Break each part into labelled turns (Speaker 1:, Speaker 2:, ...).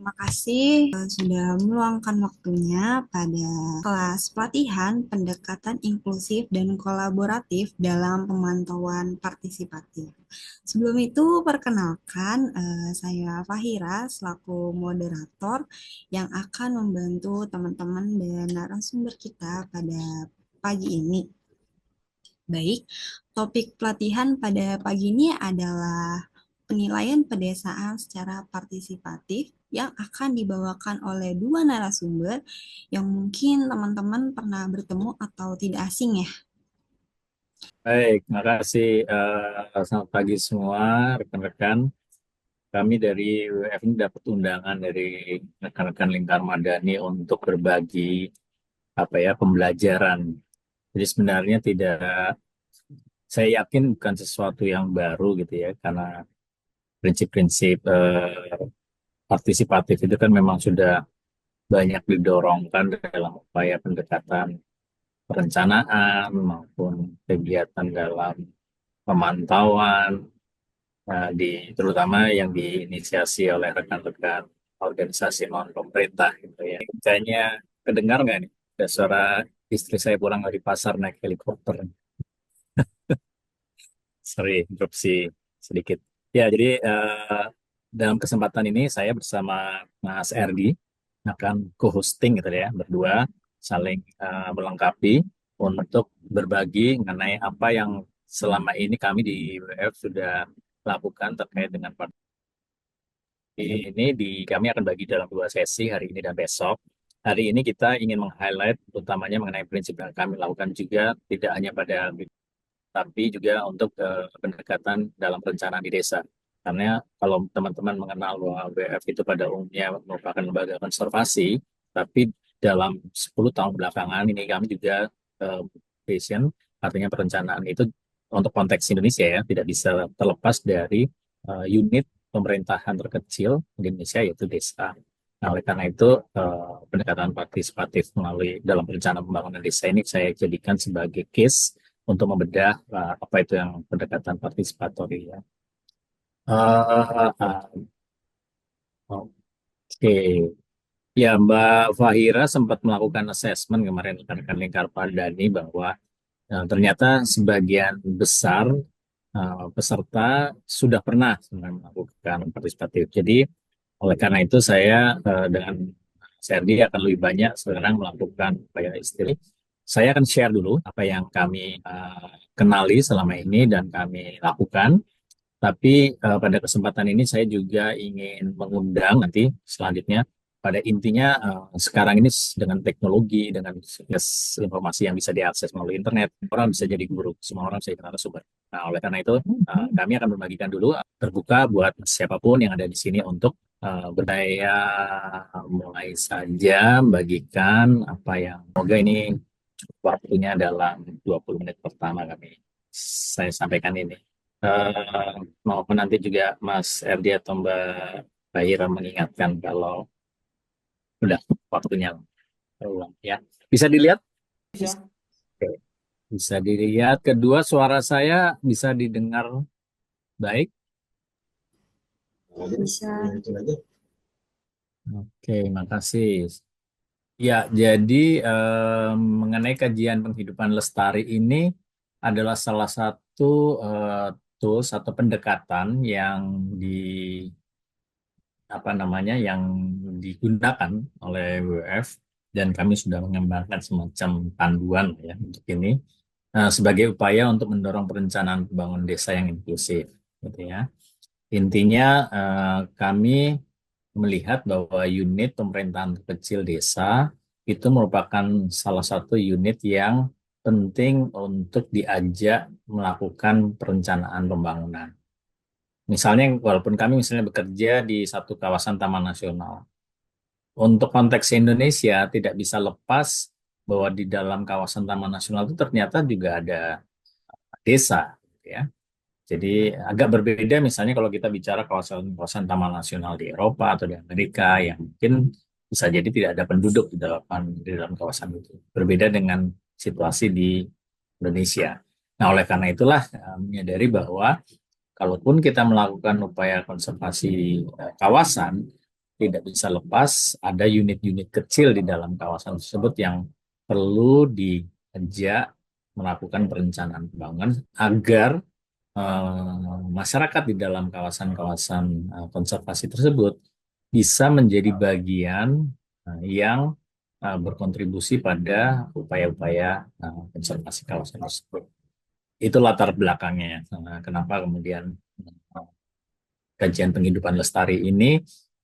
Speaker 1: Terima kasih sudah meluangkan waktunya pada kelas pelatihan pendekatan inklusif dan kolaboratif dalam pemantauan partisipatif. Sebelum itu, perkenalkan saya Fahira selaku moderator yang akan membantu teman-teman dan narasumber kita pada pagi ini. Baik, topik pelatihan pada pagi ini adalah penilaian pedesaan secara partisipatif yang akan dibawakan oleh dua narasumber yang mungkin teman-teman pernah bertemu atau tidak asing ya.
Speaker 2: Baik, makasih. Selamat pagi semua rekan-rekan. Kami dari WF ini dapat undangan dari rekan-rekan Lingkar Madani untuk berbagi pembelajaran. Jadi sebenarnya tidak, saya yakin bukan sesuatu yang baru gitu ya, karena prinsip-prinsip partisipatif itu kan memang sudah banyak didorongkan dalam upaya pendekatan perencanaan maupun kegiatan dalam pemantauan terutama yang diinisiasi oleh rekan-rekan organisasi non pemerintah gitu ya. Kayaknya kedengar nggak nih? Ada suara istri saya pulang dari pasar naik helikopter. Sorry, interupsi sedikit. Ya, jadi dalam kesempatan ini saya bersama Mas Erdi akan co-hosting gitu ya, berdua saling melengkapi untuk berbagi mengenai apa yang selama ini kami di WF sudah lakukan terkait dengan ini kami akan bagi dalam dua sesi hari ini dan besok. Hari ini kita ingin meng-highlight utamanya mengenai prinsip yang kami lakukan juga tidak hanya pada tapi juga untuk pendekatan dalam perencanaan di desa. Karena kalau teman-teman mengenal bahwa WF itu pada umumnya merupakan lembaga konservasi, tapi dalam 10 tahun belakangan ini kami juga vision, artinya perencanaan itu untuk konteks Indonesia ya, tidak bisa terlepas dari unit pemerintahan terkecil di Indonesia yaitu desa. Nah, oleh karena itu pendekatan partisipatif melalui dalam perencanaan pembangunan desa ini saya jadikan sebagai case untuk membedah apa itu yang pendekatan partisipatori ya. Oke, ya Mbak Fahira sempat melakukan assessment kemarin rekan-rekan Lingkar Pardani bahwa ternyata sebagian besar peserta sudah pernah sebenarnya melakukan partisipatif. Jadi oleh karena itu saya dengan Serdi akan lebih banyak sekarang melakukan upaya istilah. Saya akan share dulu apa yang kami kenali selama ini dan kami lakukan. Tapi pada kesempatan ini saya juga ingin mengundang nanti selanjutnya pada intinya sekarang ini dengan teknologi, dengan informasi yang bisa diakses melalui internet, orang bisa jadi guru, semua orang bisa jadi narasumber. Nah, oleh karena itu kami akan membagikan dulu terbuka buat siapapun yang ada di sini untuk berdaya mulai saja membagikan apa yang semoga ini cukup waktunya dalam 20 menit pertama saya sampaikan ini. Eh, Maupun nanti juga Mas Erdi atau Mbak Bahira mengingatkan kalau udah waktunya ulang ya. Bisa dilihat? Oke. Bisa dilihat. Kedua, suara saya bisa didengar baik.
Speaker 1: Bisa.
Speaker 2: Oke, makasih. Ya, jadi mengenai kajian penghidupan lestari ini adalah salah satu eh, tools atau pendekatan yang di apa namanya yang digunakan oleh WWF dan kami sudah mengembangkan semacam panduan ya untuk ini sebagai upaya untuk mendorong perencanaan pembangunan desa yang inklusif gitu ya. Intinya kami melihat bahwa unit pemerintahan kecil desa itu merupakan salah satu unit yang penting untuk diajak melakukan perencanaan pembangunan. Misalnya, walaupun kami misalnya bekerja di satu kawasan taman nasional, untuk konteks Indonesia tidak bisa lepas bahwa di dalam kawasan taman nasional itu ternyata juga ada desa, gitu ya. Jadi agak berbeda misalnya kalau kita bicara kawasan-kawasan taman nasional di Eropa atau di Amerika yang mungkin bisa jadi tidak ada penduduk di dalam kawasan itu. Berbeda dengan situasi di Indonesia. Nah, oleh karena itulah menyadari bahwa kalaupun kita melakukan upaya konservasi kawasan, tidak bisa lepas ada unit-unit kecil di dalam kawasan tersebut yang perlu diajak melakukan perencanaan pembangunan agar masyarakat di dalam kawasan-kawasan konservasi tersebut bisa menjadi bagian yang berkontribusi pada upaya-upaya konservasi kawasan tersebut. Itu latar belakangnya. Kenapa kemudian kajian penghidupan lestari ini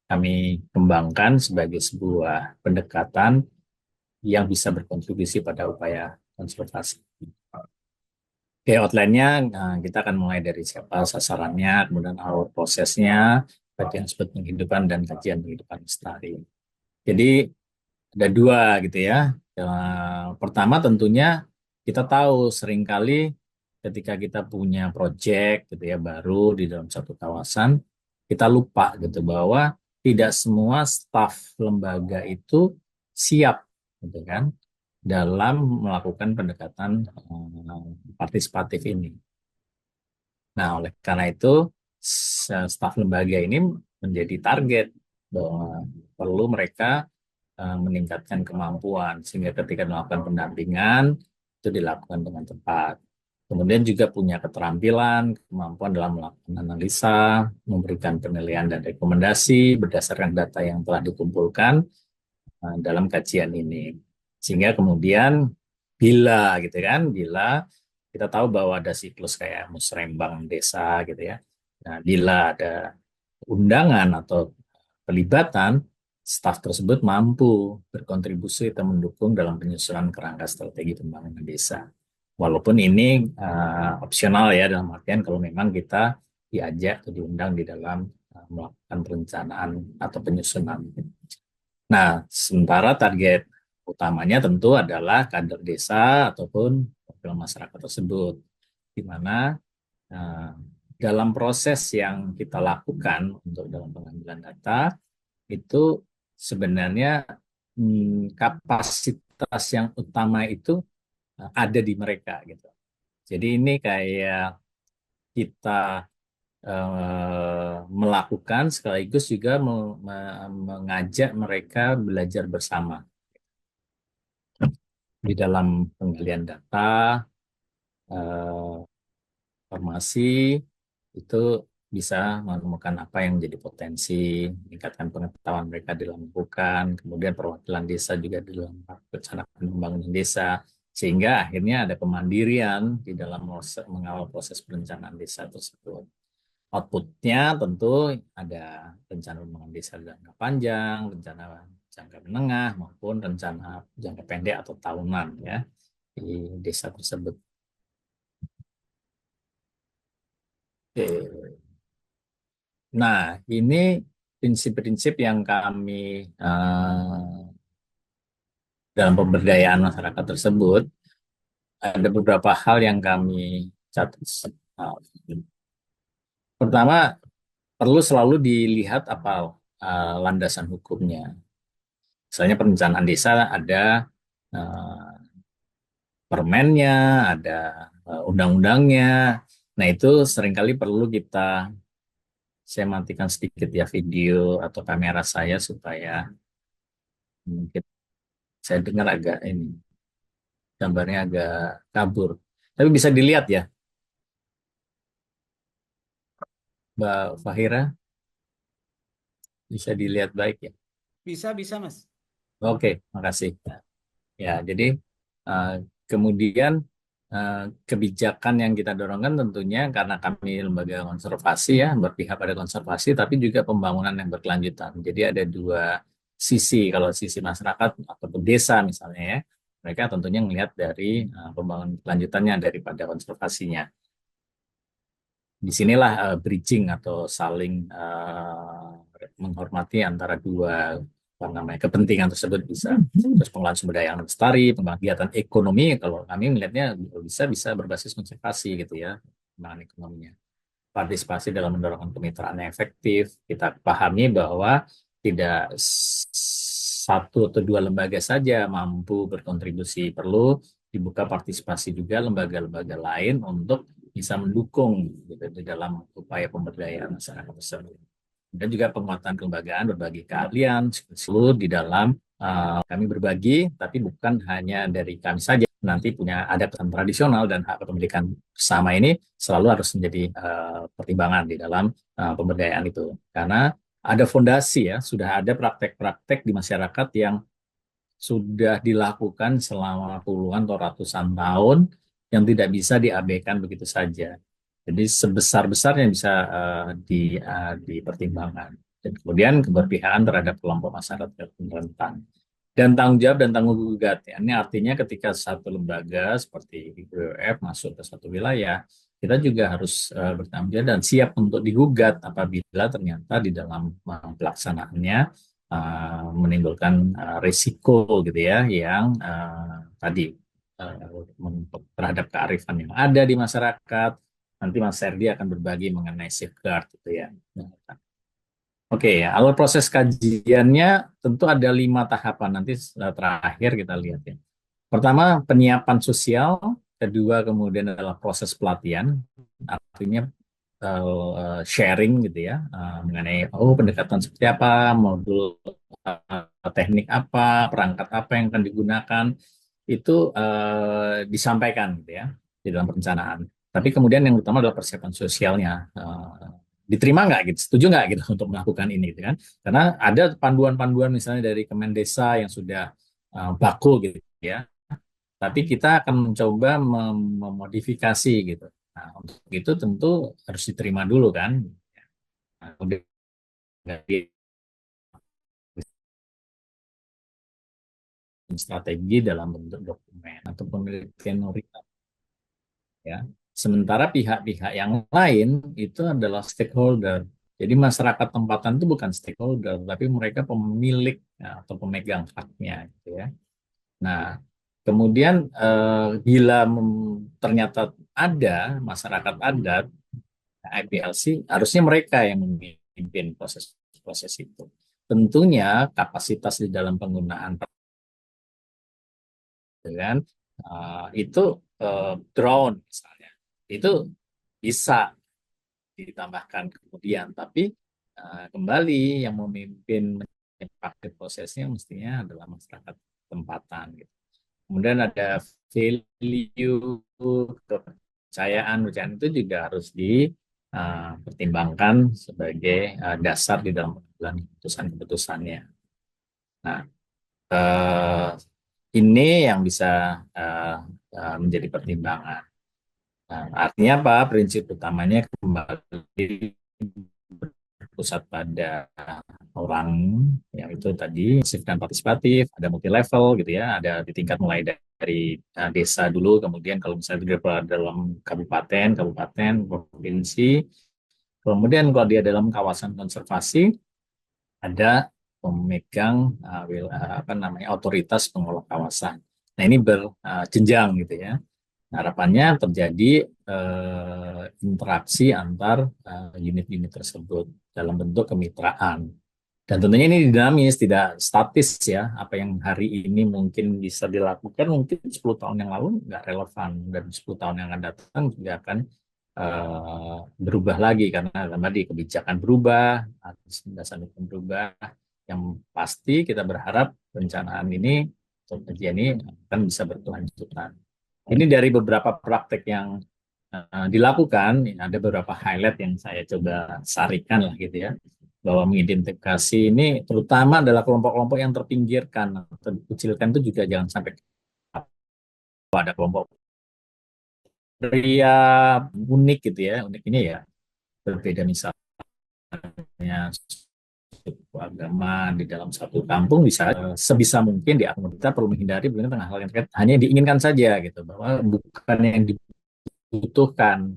Speaker 2: kami kembangkan sebagai sebuah pendekatan yang bisa berkontribusi pada upaya konservasi. Oke, outline-nya kita akan mulai dari siapa sasarannya, kemudian alur prosesnya, kajian sebut penghidupan dan kajian penghidupan lestari. Jadi ada dua gitu ya. Pertama tentunya kita tahu seringkali ketika kita punya proyek gitu ya baru di dalam satu kawasan, kita lupa gitu bahwa tidak semua staf lembaga itu siap gitu kan dalam melakukan pendekatan partisipatif ini. Nah, oleh karena itu staf lembaga ini menjadi target bahwa perlu mereka meningkatkan kemampuan sehingga ketika melakukan pendampingan itu dilakukan dengan tepat. Kemudian juga punya keterampilan, kemampuan dalam melakukan analisa, memberikan penilaian dan rekomendasi berdasarkan data yang telah dikumpulkan dalam kajian ini. Sehingga kemudian bila gitu kan, bila kita tahu bahwa ada siklus kayak musrembang desa gitu ya. Nah, bila ada undangan atau pelibatan, staf tersebut mampu berkontribusi atau mendukung dalam penyusunan kerangka strategi pembangunan desa. Walaupun ini opsional ya dalam artian kalau memang kita diajak atau diundang di dalam melakukan perencanaan atau penyusunan. Nah, sementara target utamanya tentu adalah kader desa ataupun wakil masyarakat tersebut, di mana eh, dalam proses yang kita lakukan untuk dalam pengambilan data itu sebenarnya kapasitas yang utama itu ada di mereka gitu. Jadi ini kayak kita melakukan sekaligus juga mengajak mereka belajar bersama di dalam penggalian data, informasi itu bisa menemukan apa yang menjadi potensi, meningkatkan pengetahuan mereka dalam bukan, kemudian perwakilan desa juga di dalam perencanaan pembangunan desa, sehingga akhirnya ada kemandirian di dalam mengawal proses perencanaan desa tersebut. Outputnya tentu ada rencana pembangunan desa jangka panjang, rencana jangka menengah, maupun rencana jangka pendek atau tahunan ya di desa tersebut. Oke. Nah, ini prinsip-prinsip yang kami dalam pemberdayaan masyarakat tersebut, ada beberapa hal yang kami catat. Pertama, perlu selalu dilihat apa landasan hukumnya. Misalnya perencanaan desa ada uh, permennya, ada undang-undangnya. Nah, itu seringkali perlu saya matikan sedikit ya video atau kamera saya supaya mungkin saya dengar agak ini gambarnya agak kabur. Tapi bisa dilihat ya, Mbak Fahira, bisa dilihat baik ya.
Speaker 3: Bisa, bisa, Mas.
Speaker 2: Oke, makasih. Ya, jadi uh, kemudian kebijakan yang kita dorongkan tentunya karena kami lembaga konservasi ya, berpihak pada konservasi, tapi juga pembangunan yang berkelanjutan. Jadi ada dua sisi, kalau sisi masyarakat ataupun desa misalnya ya, mereka tentunya melihat dari pembangunan kelanjutannya daripada konservasinya. Disinilah bridging atau saling menghormati antara dua apa namanya kepentingan tersebut bisa terus pengelolaan sumber daya alam lestari, kegiatan ekonomi kalau kami melihatnya bisa berbasis konservasi gitu ya pengembangan ekonominya, partisipasi dalam mendorong kemitraan yang efektif. Kita pahami bahwa tidak satu atau dua lembaga saja mampu berkontribusi, perlu dibuka partisipasi juga lembaga-lembaga lain untuk bisa mendukung gitu, di dalam upaya pemberdayaan masyarakat tersebut. dan juga penguatan kelembagaan, berbagi keahlian, seluruh di dalam kami berbagi, tapi bukan hanya dari kami saja. Nanti punya ada pesan tradisional dan hak kepemilikan bersama ini selalu harus menjadi pertimbangan di dalam pemberdayaan itu. Karena ada fondasi ya, sudah ada praktek-praktek di masyarakat yang sudah dilakukan selama puluhan atau ratusan tahun yang tidak bisa diabaikan begitu saja. Jadi sebesar-besarnya bisa dipertimbangkan. Dan kemudian keberpihakan terhadap kelompok masyarakat yang rentan. Dan tanggung jawab dan tanggung gugat. Ya. Ini artinya ketika satu lembaga seperti BWF masuk ke satu wilayah, kita juga harus bertanggung jawab dan siap untuk digugat apabila ternyata di dalam pelaksanaannya menimbulkan risiko gitu ya yang tadi terhadap kearifan yang ada di masyarakat. Nanti Mas Serdi akan berbagi mengenai safeguard gitu ya. Oke, alur proses kajiannya tentu ada 5 tahapan. Nanti terakhir kita lihat ya. Pertama, penyiapan sosial. Kedua, kemudian adalah proses pelatihan. Artinya sharing gitu ya, mengenai pendekatan seperti apa, modul teknik apa, perangkat apa yang akan digunakan, itu disampaikan gitu ya di dalam perencanaan. Tapi kemudian yang utama adalah persiapan sosialnya. Diterima nggak gitu, setuju nggak gitu untuk melakukan ini gitu kan? Karena ada panduan-panduan misalnya dari Kemendesa yang sudah baku gitu ya. Tapi kita akan mencoba memodifikasi gitu. Nah, untuk itu tentu harus diterima dulu kan. Nah, kemudian dari strategi dalam bentuk dokumen atau penelitian original ya. Sementara pihak-pihak yang lain itu adalah stakeholder. Jadi masyarakat tempatan itu bukan stakeholder, tapi mereka pemilik ya, atau pemegang haknya gitu ya. Nah, kemudian bila ternyata ada masyarakat adat IPLC, harusnya mereka yang memimpin proses-proses itu. Tentunya kapasitas di dalam penggunaan dengan itu drone misalnya, itu bisa ditambahkan kemudian, tapi kembali yang memimpin paket prosesnya mestinya adalah masyarakat tempatan. Gitu. Kemudian ada value, kepercayaan, kepercayaan itu juga harus dipertimbangkan sebagai dasar di dalam pengambilan keputusan-keputusannya. Nah, eh, ini yang bisa menjadi pertimbangan. Nah, artinya apa? Prinsip utamanya kembali pusat pada orang yang itu tadi aktif dan partisipatif, ada multi level gitu ya, ada di tingkat mulai dari desa dulu, kemudian kalau misalnya dia dalam kabupaten, kabupaten, provinsi, kemudian kalau dia dalam kawasan konservasi ada pemegang apa namanya otoritas pengelola kawasan. Nah ini berjenjang gitu ya. Harapannya terjadi interaksi antar unit-unit tersebut dalam bentuk kemitraan. Dan tentunya ini dinamis, tidak statis ya. Apa yang hari ini mungkin bisa dilakukan, mungkin 10 tahun yang lalu nggak relevan. Dan 10 tahun yang akan datang juga akan berubah lagi. Karena tadi kebijakan berubah, dasar hukum berubah. Yang pasti kita berharap perencanaan ini, atau kajian ini akan bisa berkelanjutan. Ini dari beberapa praktek yang dilakukan, ada beberapa highlight yang saya coba sarikan lah gitu ya, bahwa mengidentifikasi ini terutama adalah kelompok-kelompok yang terpinggirkan atau dikucilkan itu juga jangan sampai ada kelompok pria unik gitu ya, unik ini ya berbeda misalnya suku agama di dalam satu kampung bisa sebisa mungkin kita perlu menghindari tengah hal yang terkait hanya diinginkan saja gitu bahwa bukan yang dibutuhkan.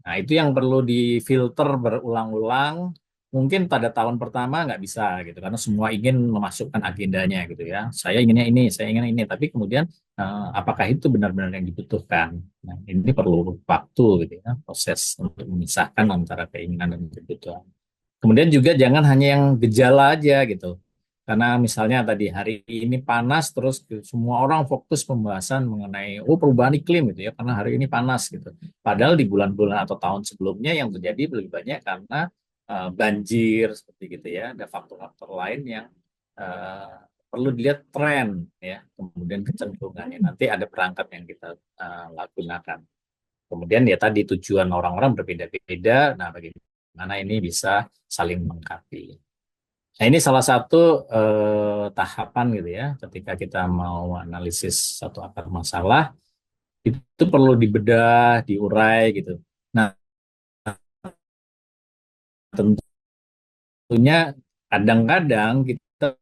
Speaker 2: Nah, itu yang perlu difilter berulang-ulang. Mungkin pada tahun pertama nggak bisa gitu, karena semua ingin memasukkan agendanya gitu ya. Saya inginnya ini, saya ingin ini, tapi kemudian apakah itu benar-benar yang dibutuhkan? Nah, ini perlu waktu gitu ya, proses untuk memisahkan antara keinginan dan kebutuhan. Kemudian juga jangan hanya yang gejala aja gitu. Karena misalnya tadi hari ini panas terus semua orang fokus pembahasan mengenai perubahan iklim gitu ya karena hari ini panas gitu. Padahal di bulan-bulan atau tahun sebelumnya yang terjadi lebih banyak karena banjir seperti gitu ya. Ada faktor-faktor lain yang eh, perlu dilihat tren ya, kemudian kecenderungannya. Nanti ada perangkat yang kita gunakan. Kemudian ya tadi tujuan orang-orang berbeda-beda. Nah, bagaimana ini bisa saling melengkapi. Nah, ini salah satu tahapan gitu ya, ketika kita mau analisis satu akar masalah, itu perlu dibedah, diurai gitu. Nah, tentunya kadang-kadang kita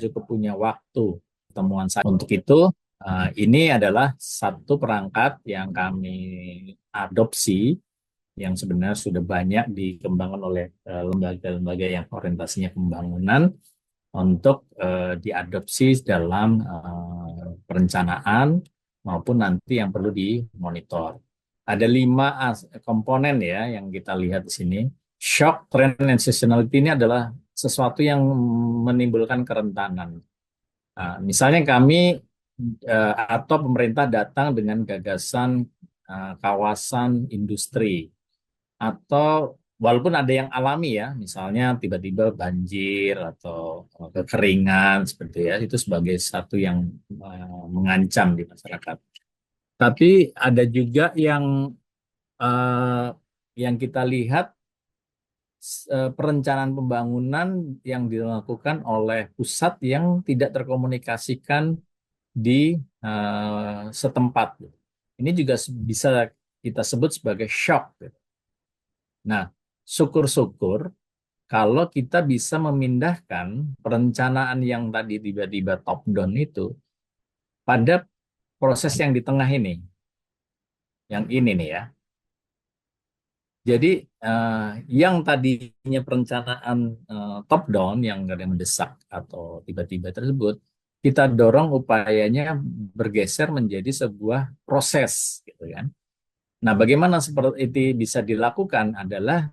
Speaker 2: cukup punya waktu pertemuan saya. Untuk itu, ini adalah satu perangkat yang kami adopsi yang sebenarnya sudah banyak dikembangkan oleh lembaga-lembaga yang orientasinya pembangunan untuk diadopsi dalam perencanaan maupun nanti yang perlu dimonitor. Ada 5 komponen ya yang kita lihat di sini. Shock, trend, and seasonality ini adalah sesuatu yang menimbulkan kerentanan. Nah, misalnya kami atau pemerintah datang dengan gagasan kawasan industri atau walaupun ada yang alami ya, misalnya tiba-tiba banjir atau kekeringan seperti ya, itu sebagai satu yang mengancam di masyarakat. Tapi ada juga eh, yang kita lihat perencanaan pembangunan yang dilakukan oleh pusat yang tidak terkomunikasikan di setempat. Ini juga bisa kita sebut sebagai shock. Nah, syukur-syukur kalau kita bisa memindahkan perencanaan yang tadi tiba-tiba top down itu pada proses yang di tengah ini, yang ini nih ya. Jadi yang tadinya perencanaan top down yang ada yang mendesak atau tiba-tiba tersebut, kita dorong upayanya bergeser menjadi sebuah proses, gitu kan. Nah, bagaimana seperti itu bisa dilakukan adalah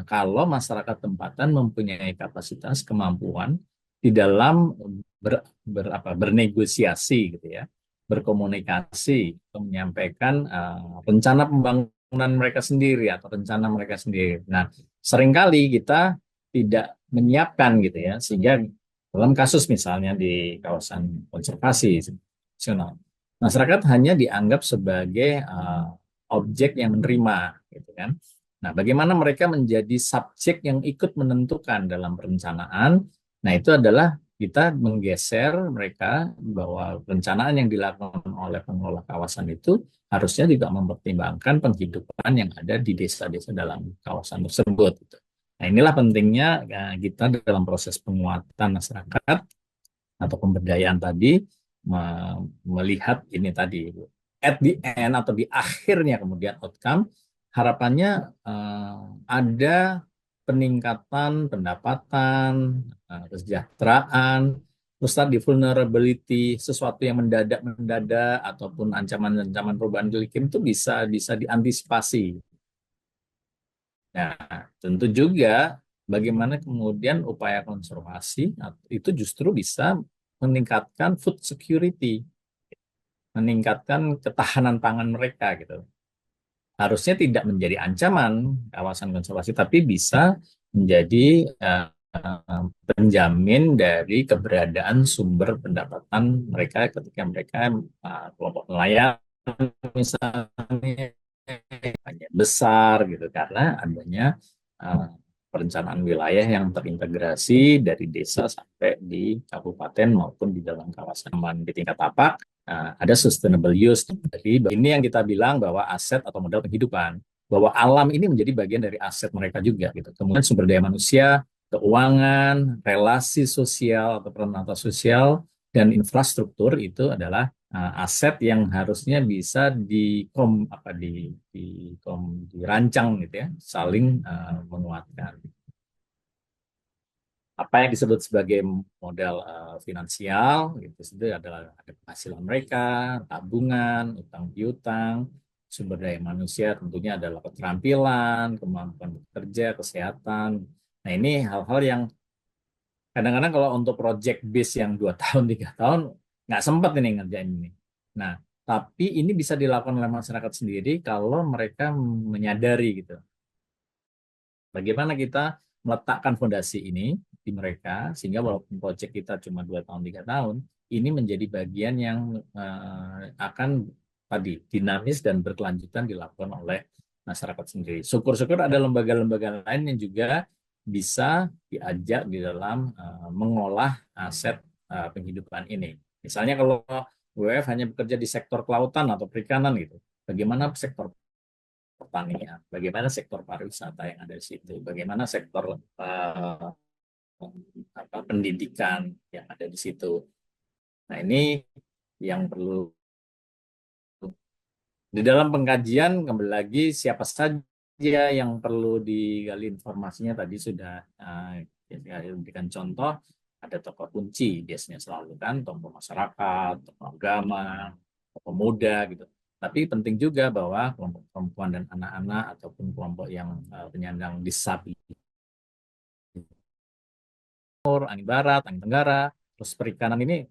Speaker 2: kalau masyarakat tempatan mempunyai kapasitas kemampuan di dalam bernegosiasi gitu ya, berkomunikasi, menyampaikan rencana pembangunan mereka sendiri atau rencana mereka sendiri. Nah, seringkali kita tidak menyiapkan gitu ya, sehingga dalam kasus misalnya di kawasan konservasi nasional, masyarakat hanya dianggap sebagai objek yang menerima, gitu kan. Nah, bagaimana mereka menjadi subjek yang ikut menentukan dalam perencanaan? Nah, itu adalah kita menggeser mereka bahwa perencanaan yang dilakukan oleh pengelola kawasan itu harusnya juga mempertimbangkan penghidupan yang ada di desa-desa dalam kawasan tersebut. Nah, inilah pentingnya kita dalam proses penguatan masyarakat atau pemberdayaan tadi melihat ini tadi at the end atau di akhirnya kemudian outcome harapannya ada peningkatan pendapatan, kesejahteraan, terus tadi vulnerability, sesuatu yang mendadak ataupun ancaman-ancaman perubahan iklim itu bisa bisa diantisipasi. Nah, tentu juga bagaimana kemudian upaya konservasi itu justru bisa meningkatkan food security, meningkatkan ketahanan pangan mereka gitu. Harusnya tidak menjadi ancaman kawasan konservasi, tapi bisa menjadi penjamin dari keberadaan sumber pendapatan mereka ketika mereka kelompok nelayan misalnya hanya besar gitu karena adanya uh, perencanaan wilayah yang terintegrasi dari desa sampai di kabupaten maupun di dalam kawasan di tingkat tapak. Ada sustainable use. Jadi ini yang kita bilang bahwa aset atau modal kehidupan, bahwa alam ini menjadi bagian dari aset mereka juga gitu. Kemudian sumber daya manusia, keuangan, relasi sosial atau peran sosial dan infrastruktur itu adalah aset yang harusnya bisa dirancang gitu ya, saling menguatkan. Apa yang disebut sebagai modal finansial gitu itu adalah ada penghasilan mereka, tabungan, utang piutang, sumber daya manusia tentunya adalah keterampilan, kemampuan bekerja, kesehatan. Nah, ini hal-hal yang kadang-kadang kalau untuk project base yang 2 tahun, 3 tahun, nggak sempat ini ngerjain ini. Nah, tapi ini bisa dilakukan oleh masyarakat sendiri kalau mereka menyadari gitu. Bagaimana kita meletakkan fondasi ini di mereka sehingga walaupun proyek kita cuma 2 tahun 3 tahun, ini menjadi bagian yang akan tadi dinamis dan berkelanjutan dilakukan oleh masyarakat sendiri. Syukur-syukur ada lembaga-lembaga lain yang juga bisa diajak di dalam mengolah aset penghidupan ini. Misalnya kalau WWF hanya bekerja di sektor kelautan atau perikanan gitu, bagaimana sektor pertanian, bagaimana sektor pariwisata yang ada di situ, bagaimana sektor pendidikan yang ada di situ. Nah, ini yang perlu di dalam pengkajian kembali lagi siapa saja yang perlu digali informasinya tadi sudah diberikan contoh, ada tokoh kunci biasanya selalu kan, tokoh masyarakat, tokoh agama, tokoh muda gitu. Tapi penting juga bahwa kelompok perempuan dan anak-anak ataupun kelompok yang penyandang disabilitas, angin barat, angin tenggara, terus perikanan ini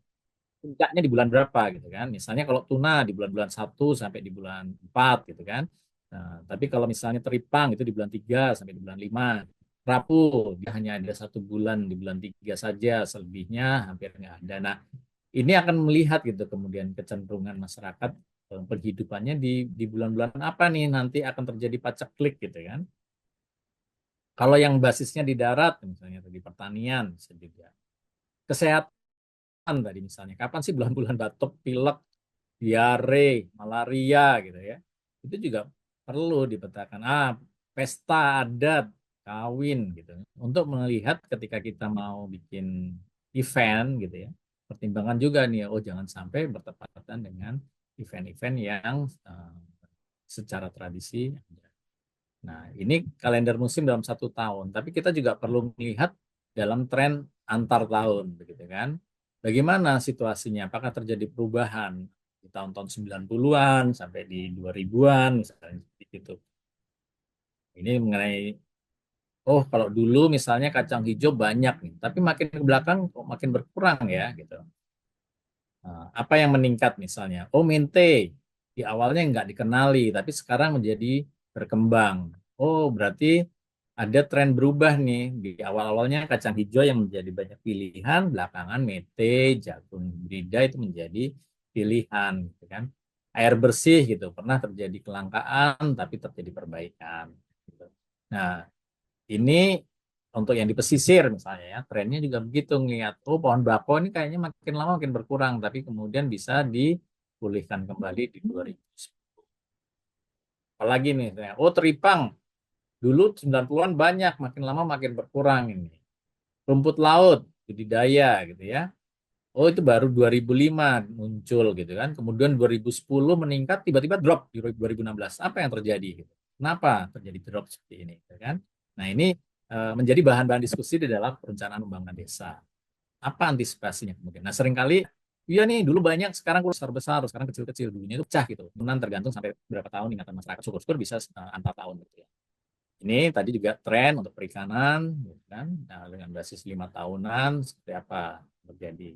Speaker 2: puncaknya di bulan berapa gitu kan. Misalnya kalau tuna di bulan-bulan 1 sampai di bulan 4 gitu kan. Nah, tapi kalau misalnya teripang itu di bulan 3 sampai di bulan 5. Rapu dia hanya ada 1 bulan di bulan 3 saja, selebihnya hampir nggak ada. Nah, ini akan melihat gitu kemudian kecenderungan masyarakat penghidupannya di bulan-bulan apa nih nanti akan terjadi paceklik gitu kan. Kalau yang basisnya di darat misalnya di pertanian bisa juga. Kesehatan tadi misalnya, kapan sih bulan-bulan batuk, pilek, diare, malaria gitu ya. Itu juga perlu dipetakan. Pesta adat, kawin gitu. Untuk melihat ketika kita mau bikin event gitu ya. Pertimbangan juga nih, oh jangan sampai bertepatan dengan event-event yang secara tradisi. Nah, ini kalender musim dalam 1 tahun. Tapi kita juga perlu melihat dalam tren antar tahun, begitu kan? Bagaimana situasinya? Apakah terjadi perubahan di tahun-tahun 90-an sampai di 2000-an misalnya gitu. Ini mengenai kalau dulu misalnya kacang hijau banyak nih, tapi makin ke belakang kok makin berkurang ya gitu. Nah, apa yang meningkat misalnya? Oh, mente di awalnya nggak dikenali, tapi sekarang menjadi berkembang. Oh, berarti ada tren berubah nih. Di awal-awalnya kacang hijau yang menjadi banyak pilihan, belakangan mete, jagung brida itu menjadi pilihan, gitu kan? Air bersih gitu, pernah terjadi kelangkaan, tapi terjadi perbaikan. Gitu. Nah, ini untuk yang di pesisir misalnya ya, trennya juga begitu ngelihat, oh pohon bakau ini kayaknya makin lama makin berkurang, tapi kemudian bisa dipulihkan kembali di 2010. Apalagi nih, oh teripang, dulu 90-an banyak, makin lama makin berkurang ini. Rumput laut, budidaya gitu ya. Oh itu baru 2005 muncul gitu kan. Kemudian 2010 meningkat, tiba-tiba drop di 2016. Apa yang terjadi gitu? Kenapa terjadi drop seperti ini gitu kan? Nah ini menjadi bahan-bahan diskusi di dalam perencanaan pembangunan desa. Apa antisipasinya kemudian? Nah seringkali iya nih dulu banyak, sekarang besar-besar, sekarang kecil-kecil, dulunya itu pecah gitu. Kemudian tergantung sampai berapa tahun ingatan masyarakat. Syukur-syukur bisa antar tahun gitu ya. Ini tadi juga tren untuk perikanan, gitu kan? Nah, dengan basis 5 tahunan seperti apa terjadi?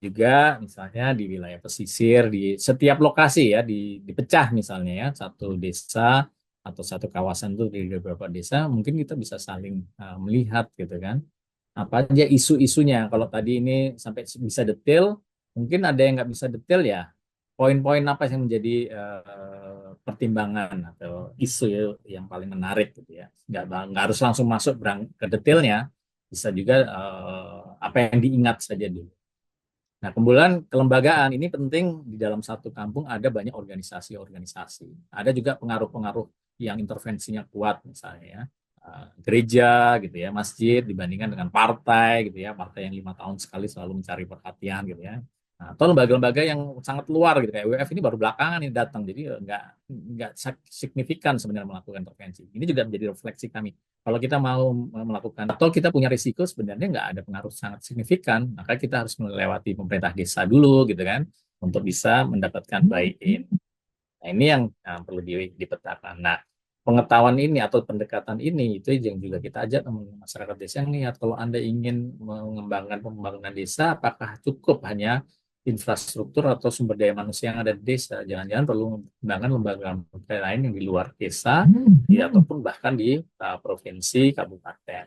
Speaker 2: Juga misalnya di wilayah pesisir di setiap lokasi ya dipecah misalnya ya satu desa atau satu kawasan itu di beberapa desa mungkin kita bisa saling melihat gitu kan apa aja isu-isunya kalau tadi ini sampai bisa detail mungkin ada yang nggak bisa detail ya poin-poin apa yang menjadi pertimbangan atau isu yang paling menarik gitu ya nggak harus langsung masuk ke detailnya bisa juga apa yang diingat saja dulu. Nah, kemudian kelembagaan ini penting di dalam satu kampung ada banyak organisasi-organisasi. Ada juga pengaruh-pengaruh yang intervensinya kuat misalnya ya. Gereja gitu ya, masjid dibandingkan dengan partai gitu ya, partai yang 5 tahun sekali selalu mencari perhatian gitu ya. Nah, atau lembaga-lembaga yang sangat luar gitu kayak WF ini baru belakangan ini datang, jadi nggak signifikan sebenarnya melakukan intervensi. Ini juga menjadi refleksi kami. Kalau kita mau melakukan atau kita punya risiko sebenarnya nggak ada pengaruh sangat signifikan, maka kita harus melewati pemerintah desa dulu gitu kan untuk bisa mendapatkan buy-in. Nah, ini yang perlu dipetakan. Nah, pengetahuan ini atau pendekatan ini itu yang juga kita ajak masyarakat desa yang lihat kalau Anda ingin mengembangkan pembangunan desa apakah cukup hanya infrastruktur atau sumber daya manusia yang ada di desa. Jangan-jangan perlu mengembangkan lembaga lain yang di luar desa, ya, ataupun bahkan di provinsi, kabupaten.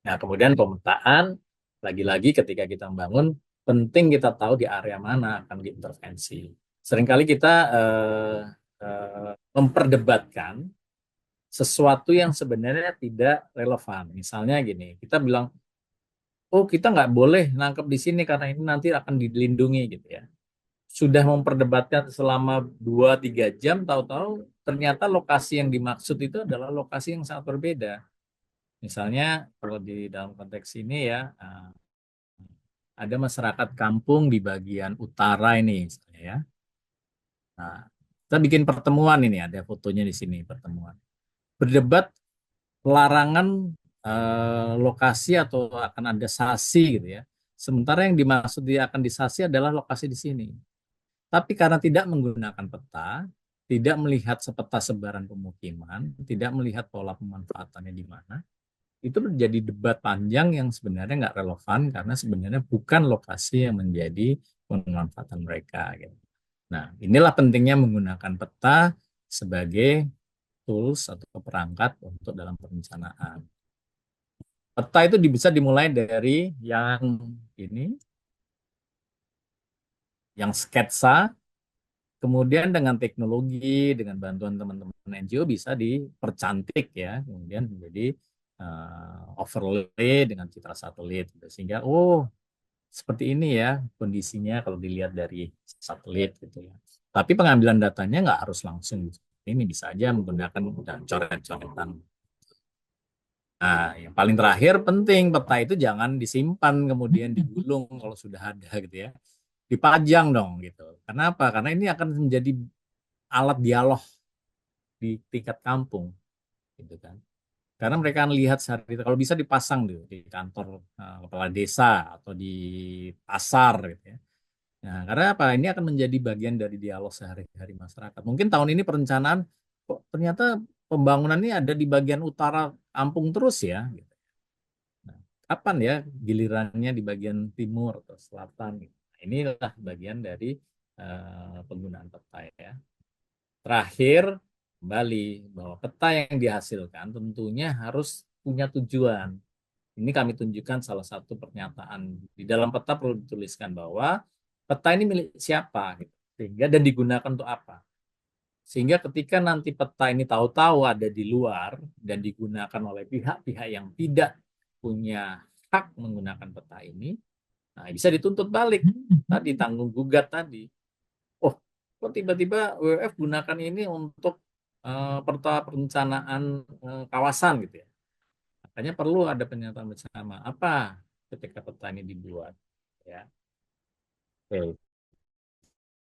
Speaker 2: Nah, kemudian pemetaan, lagi-lagi ketika kita membangun, penting kita tahu di area mana akan diintervensi. Seringkali kita memperdebatkan sesuatu yang sebenarnya tidak relevan. Misalnya gini, kita bilang, oh kita nggak boleh nangkep di sini karena ini nanti akan dilindungi gitu ya. Sudah memperdebatkan selama 2-3 jam, tahu-tahu ternyata lokasi yang dimaksud itu adalah lokasi yang sangat berbeda. Misalnya kalau di dalam konteks ini ya, ada masyarakat kampung di bagian utara ini, misalnya ya. Nah, kita bikin pertemuan ini, ada fotonya di sini pertemuan. Berdebat larangan lokasi atau akan ada sasi gitu ya. Sementara yang dimaksud dia akan disasi adalah lokasi di sini. Tapi karena tidak menggunakan peta, tidak melihat sepeta sebaran pemukiman, tidak melihat pola pemanfaatannya di mana, itu menjadi debat panjang yang sebenarnya nggak relevan karena sebenarnya bukan lokasi yang menjadi pemanfaatan mereka. Gitu. Nah, inilah pentingnya menggunakan peta sebagai tools atau perangkat untuk dalam perencanaan. Peta itu bisa dimulai dari yang ini, yang sketsa. Kemudian dengan teknologi, dengan bantuan teman-teman NGO bisa dipercantik ya, kemudian menjadi overlay dengan citra satelit, gitu. Sehingga seperti ini ya kondisinya kalau dilihat dari satelit gitu ya. Tapi pengambilan datanya nggak harus langsung. Ini bisa aja menggunakan coret-coretan. Nah, yang paling terakhir penting peta itu jangan disimpan kemudian digulung kalau sudah ada gitu ya. Dipajang dong gitu. Kenapa? Karena ini akan menjadi alat dialog di tingkat kampung gitu kan. Karena mereka akan lihat sehari kalau bisa dipasang di kantor kepala desa atau di pasar gitu ya. Nah, karena apa? Ini akan menjadi bagian dari dialog sehari-hari masyarakat. Mungkin tahun ini perencanaan kok ternyata pembangunan ini ada di bagian utara kampung terus ya. Gitu. Nah, kapan ya gilirannya di bagian timur atau selatan? Gitu. Nah, inilah bagian dari penggunaan peta ya. Terakhir, kembali bahwa peta yang dihasilkan tentunya harus punya tujuan. Ini kami tunjukkan salah satu pernyataan. Di dalam peta perlu dituliskan bahwa peta ini milik siapa, gitu. Sehingga dan digunakan untuk apa. Sehingga ketika nanti peta ini tahu-tahu ada di luar dan digunakan oleh pihak-pihak yang tidak punya hak menggunakan peta ini, nah bisa dituntut balik. Tadi tanggung gugat tadi. Oh, kok tiba-tiba WWF gunakan ini untuk peta perencanaan kawasan gitu ya. Makanya perlu ada pernyataan bersama. Apa ketika peta ini dibuat? Ya, oke.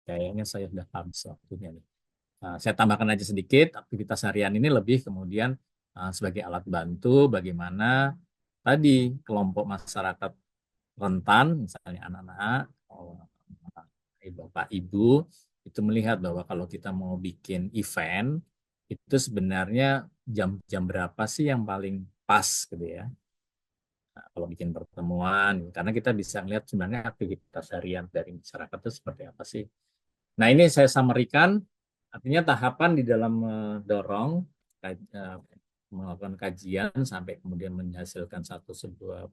Speaker 2: Kayaknya saya sudah habis waktunya nih. Nah, saya tambahkan aja sedikit, aktivitas harian ini lebih kemudian sebagai alat bantu bagaimana tadi kelompok masyarakat rentan, misalnya anak-anak, bapak ibu, itu melihat bahwa kalau kita mau bikin event, itu sebenarnya jam-jam berapa sih yang paling pas gitu ya. Nah, kalau bikin pertemuan, karena kita bisa melihat sebenarnya aktivitas harian dari masyarakat itu seperti apa sih. Nah, ini saya summary-kan, artinya tahapan di dalam mendorong melakukan kajian sampai kemudian menghasilkan sebuah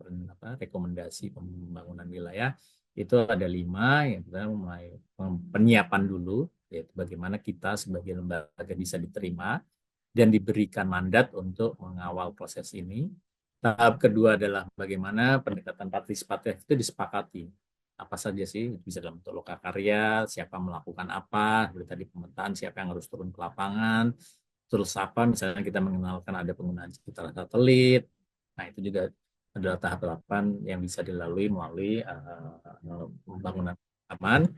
Speaker 2: rekomendasi pembangunan wilayah itu ada 5 yang kita mulai penyiapan dulu, yaitu bagaimana kita sebagai lembaga bisa diterima dan diberikan mandat untuk mengawal proses ini. Tahap kedua adalah bagaimana pendekatan partisipatif itu disepakati. Apa saja sih, bisa dalam bentuk lokakarya, siapa melakukan apa, seperti tadi pemetaan, siapa yang harus turun ke lapangan, terus apa, misalnya kita mengenalkan ada penggunaan citra satelit. Nah, itu juga adalah tahap-tahapan yang bisa dilalui melalui pembangunan aman.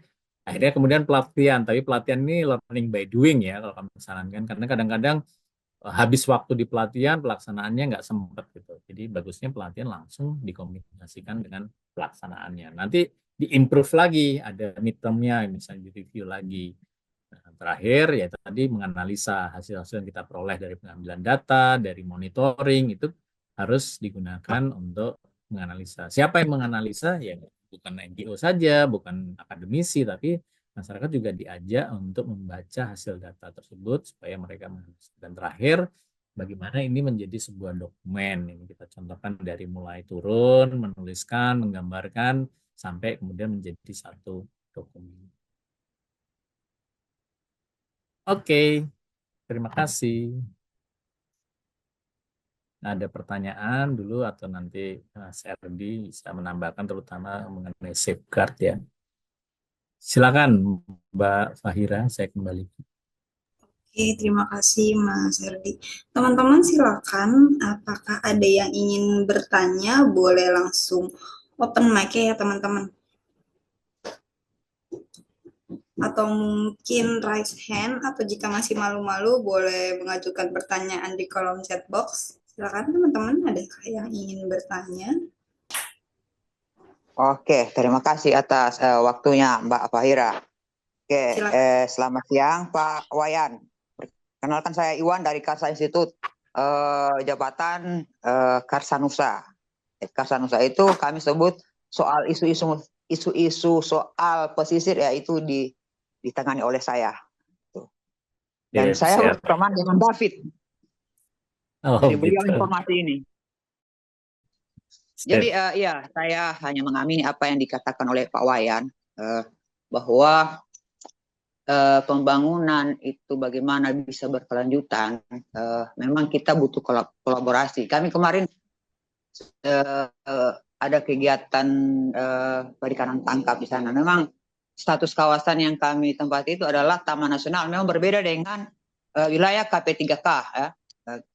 Speaker 2: Akhirnya kemudian pelatihan, tapi pelatihan ini learning by doing ya, kalau kami sarankan, karena kadang-kadang habis waktu di pelatihan pelaksanaannya nggak sempat gitu. Jadi bagusnya pelatihan langsung dikomunikasikan dengan pelaksanaannya. Nanti diimprove lagi, ada midtermnya misalnya di review lagi. Nah, terakhir ya tadi menganalisa hasil-hasil yang kita peroleh dari pengambilan data, dari monitoring itu harus digunakan untuk menganalisa. Siapa yang menganalisa? Ya bukan NGO saja, bukan akademisi, tapi masyarakat juga diajak untuk membaca hasil data tersebut supaya mereka menganalisis. Dan terakhir, bagaimana ini menjadi sebuah dokumen. Ini kita contohkan dari mulai turun, menuliskan, menggambarkan, sampai kemudian menjadi satu dokumen. Oke, terima kasih. Ada pertanyaan dulu atau nanti Serdi bisa menambahkan terutama mengenai safeguard ya. Silakan Mbak Fahira, saya kembali.
Speaker 1: Oke, terima kasih Mas Herdi. Teman-teman silakan, apakah ada yang ingin bertanya? Boleh langsung open mic ya teman-teman. Atau mungkin raise hand, atau jika masih malu-malu boleh mengajukan pertanyaan di kolom chat box. Silakan teman-teman, adakah yang ingin bertanya?
Speaker 3: Oke, terima kasih atas waktunya Mbak Fahira. Oke,
Speaker 1: Silakan.
Speaker 3: selamat siang Pak Wayan. Perkenalkan saya Iwan dari Karsa Institut, jabatan Karsanusa. Karsanusa itu kami sebut soal isu-isu soal pesisir, yaitu ditangani oleh saya. Dan
Speaker 2: Yes,
Speaker 3: saya
Speaker 2: siap.
Speaker 3: berteman dengan David.
Speaker 2: Oh
Speaker 3: Dari beliau
Speaker 2: gitu.
Speaker 3: informasi ini.
Speaker 2: Siap.
Speaker 3: Jadi ya, saya hanya mengamini apa yang dikatakan oleh Pak Wayan, bahwa pembangunan itu bagaimana bisa berkelanjutan. Memang kita butuh kolaborasi. Kami kemarin ada kegiatan perikanan tangkap di sana. Memang status kawasan yang kami tempati itu adalah Taman Nasional. Memang berbeda dengan wilayah KP3K, ya.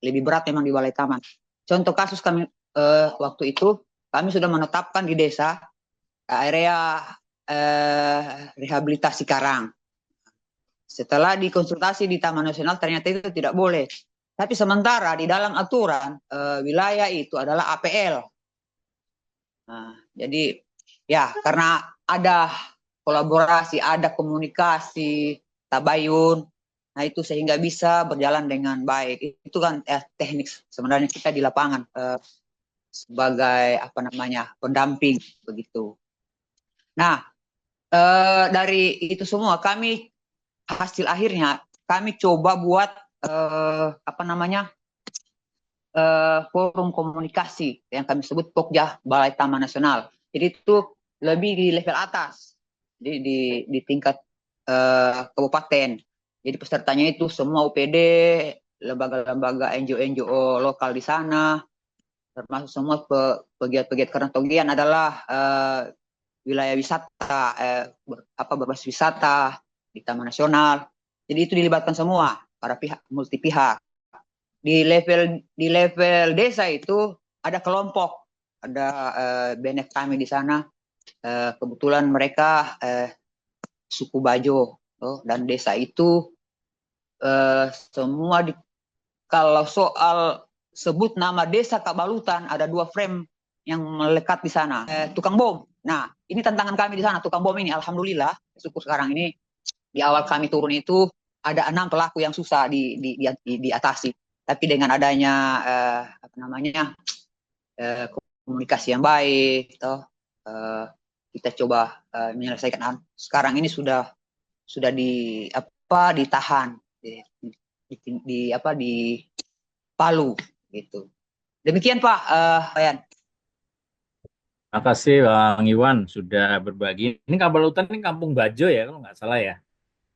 Speaker 3: Lebih berat memang di Balai Taman. Contoh kasus kami waktu itu, kami sudah menetapkan di desa area rehabilitasi karang. Setelah dikonsultasi di Taman Nasional ternyata itu tidak boleh. Tapi sementara di dalam aturan wilayah itu adalah APL. Nah, jadi ya karena ada kolaborasi, ada komunikasi, tabayun, nah itu sehingga bisa berjalan dengan baik. Itu kan teknik sebenarnya kita di lapangan sebagai apa namanya pendamping begitu. Nah, dari itu semua kami hasil akhirnya kami coba buat apa namanya forum komunikasi yang kami sebut Pokja Balai Taman Nasional. Jadi itu lebih di level atas, di tingkat kabupaten. Jadi pesertanya itu semua UPD, lembaga-lembaga NGO-NGO lokal di sana, termasuk semua pegiat-pegiat, karena Togian adalah wilayah wisata, berbasis wisata di Taman Nasional. Jadi itu dilibatkan semua para pihak, multi pihak. Di level desa itu ada kelompok, ada BNF kami di sana. Kebetulan mereka suku Bajo, dan desa itu semua kalau soal sebut nama desa Kabalutan ada 2 frame yang melekat di sana. Tukang bom. Nah, ini tantangan kami di sana, tukang bom ini. Alhamdulillah, syukur sekarang ini di awal kami turun itu ada 6 pelaku yang susah diatasi. Tapi dengan adanya apa namanya komunikasi yang baik, kita coba menyelesaikan. Sekarang ini sudah ditahan di Palu gitu. Demikian Pak Wayan.
Speaker 2: Terima kasih Bang Iwan sudah berbagi. Ini Kabalutan ini Kampung Bajo ya kalau nggak salah ya.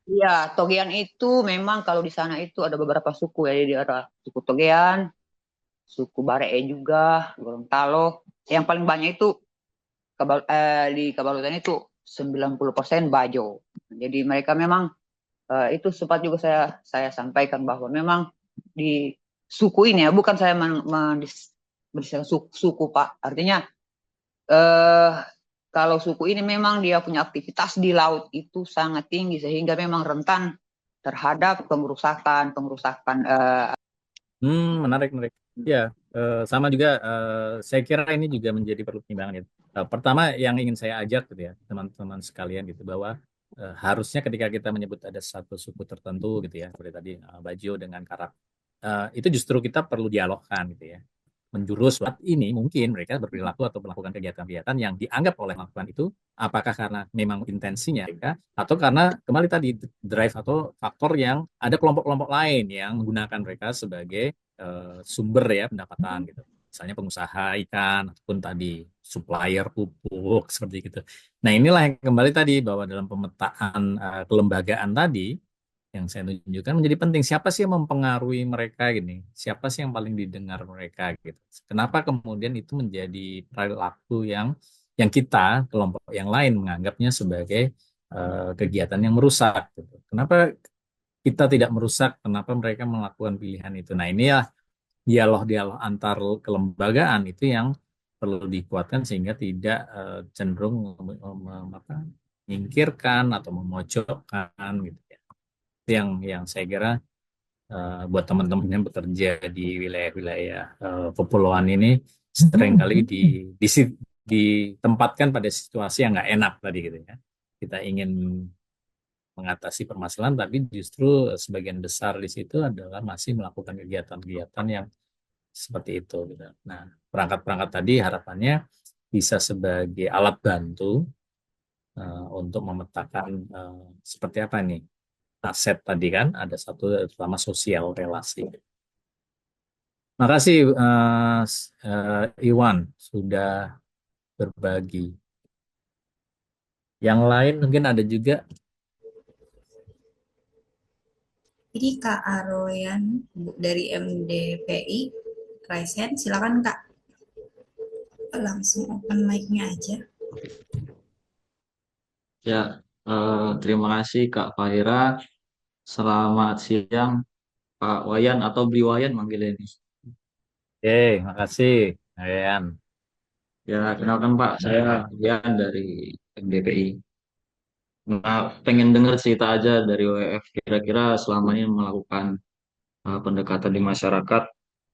Speaker 3: Iya, Togean itu memang kalau di sana itu ada beberapa suku ya. Jadi ada suku Togean, suku Baree juga, Gorontalo. Yang paling banyak itu di Kabalutan itu 90% Bajo. Jadi mereka memang itu sempat juga saya sampaikan bahwa memang di suku ini ya, bukan saya berdasarkan suku Pak. Artinya kalau suku ini memang dia punya aktivitas di laut itu sangat tinggi sehingga memang rentan terhadap pengerusakan.
Speaker 2: Menarik, menarik. Ya, sama juga. Saya kira ini juga menjadi pertimbangan itu. Pertama, yang ingin saya ajak gitu ya, teman-teman sekalian gitu, bahwa harusnya ketika kita menyebut ada satu suku tertentu gitu ya, seperti tadi Bajo dengan Karak, itu justru kita perlu dialogkan gitu ya. menjurus saat ini mungkin mereka berperilaku atau melakukan kegiatan-kegiatan yang dianggap oleh melakukan itu apakah karena memang intensinya mereka atau karena kembali tadi drive atau faktor yang ada kelompok-kelompok lain yang menggunakan mereka sebagai sumber ya pendapatan gitu. Misalnya pengusaha ikan ataupun tadi supplier pupuk seperti gitu. Nah, inilah yang kembali tadi bahwa dalam pemetaan kelembagaan tadi yang saya tunjukkan menjadi penting. Siapa sih yang mempengaruhi mereka gini? Siapa sih yang paling didengar mereka gitu? Kenapa kemudian itu menjadi perilaku yang kita kelompok yang lain menganggapnya sebagai kegiatan yang merusak gitu. Kenapa kita tidak merusak? Kenapa mereka melakukan pilihan itu? Nah, ini ya dialog-dialog antar kelembagaan itu yang perlu dikuatkan sehingga tidak cenderung menyingkirkan atau memojokkan gitu ya. Itu yang saya kira buat teman-teman yang bekerja di wilayah-wilayah kepulauan ini seringkali ditempatkan pada situasi yang nggak enak tadi gitu ya. Kita ingin mengatasi permasalahan, tapi justru sebagian besar di situ adalah masih melakukan kegiatan-kegiatan yang seperti itu gitu. Nah, perangkat-perangkat tadi harapannya bisa sebagai alat bantu untuk memetakan seperti apa nih aset tadi kan ada satu terutama sosial relasi. Makasih Iwan sudah berbagi. Yang lain mungkin ada juga.
Speaker 1: Jadi Kak Aroyan dari MDPI, Raisen, silakan Kak, langsung open mic-nya aja.
Speaker 4: Ya, terima kasih Kak Fahira. Selamat siang Pak Wayan atau Bli Wayan manggil ini.
Speaker 2: Oke, makasih Ayan.
Speaker 4: Ya, kenalkan Pak, saya Wayan dari MDPI. Nah, pengen dengar cerita aja dari WWF. Kira-kira selama ini melakukan pendekatan di masyarakat,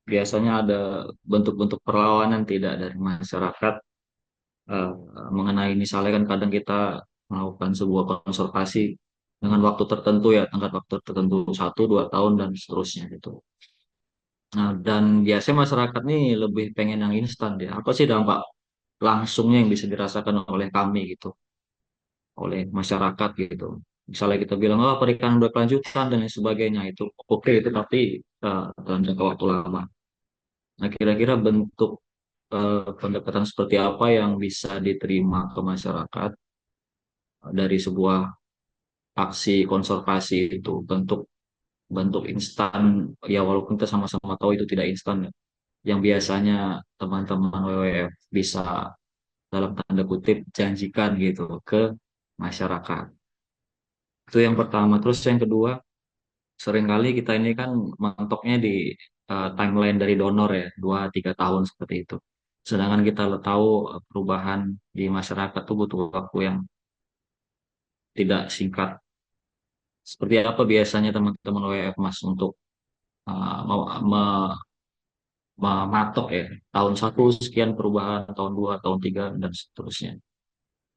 Speaker 4: biasanya ada bentuk-bentuk perlawanan tidak dari masyarakat eh, mengenai misalnya kan kadang kita melakukan sebuah konservasi dengan waktu tertentu ya, tenggat waktu tertentu 1 2 tahun dan seterusnya gitu. Nah, dan biasanya masyarakat nih lebih pengen yang instan ya. Apa sih dampak langsungnya yang bisa dirasakan oleh kami gitu, oleh masyarakat gitu. Misalnya kita bilang, oh perikanan berkelanjutan dan lain sebagainya itu oke itu tapi dalam jangka waktu lama. Nah, kira-kira bentuk pendekatan seperti apa yang bisa diterima ke masyarakat dari sebuah aksi konservasi itu bentuk bentuk instan ya walaupun kita sama-sama tahu itu tidak instan ya. Yang biasanya teman-teman WWF bisa dalam tanda kutip janjikan gitu ke masyarakat. Itu yang pertama. Terus yang kedua, seringkali kita ini kan mentoknya di timeline dari donor ya, 2 3 tahun seperti itu. Sedangkan kita tahu perubahan di masyarakat tuh butuh waktu yang tidak singkat. Seperti apa biasanya teman-teman WWF Mas untuk mematok ya tahun 1 sekian perubahan, tahun 2 tahun 3 dan seterusnya.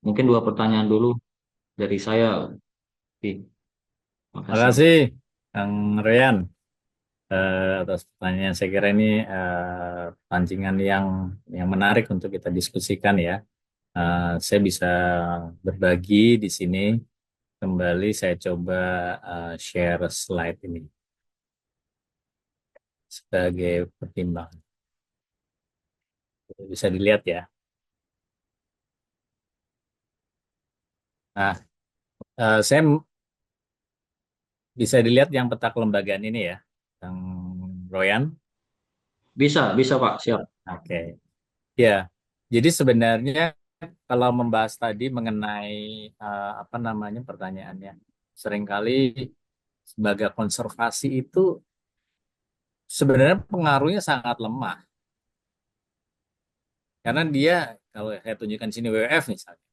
Speaker 4: Mungkin 2 pertanyaan dulu dari saya. Oke, makasih.
Speaker 2: Makasih Kang Rian atas pertanyaan. Saya kira ini pancingan yang menarik untuk kita diskusikan ya. Saya bisa berbagi di sini. Kembali saya coba share slide ini sebagai pertimbangan. Bisa dilihat ya. Nah, saya bisa dilihat yang peta kelembagaan ini ya, Kang Royan.
Speaker 4: Bisa, bisa Pak, siap.
Speaker 2: Oke, ya. Jadi sebenarnya kalau membahas tadi mengenai apa namanya pertanyaannya, seringkali sebagai konservasi itu sebenarnya pengaruhnya sangat lemah karena dia kalau saya tunjukkan di sini WWF misalnya.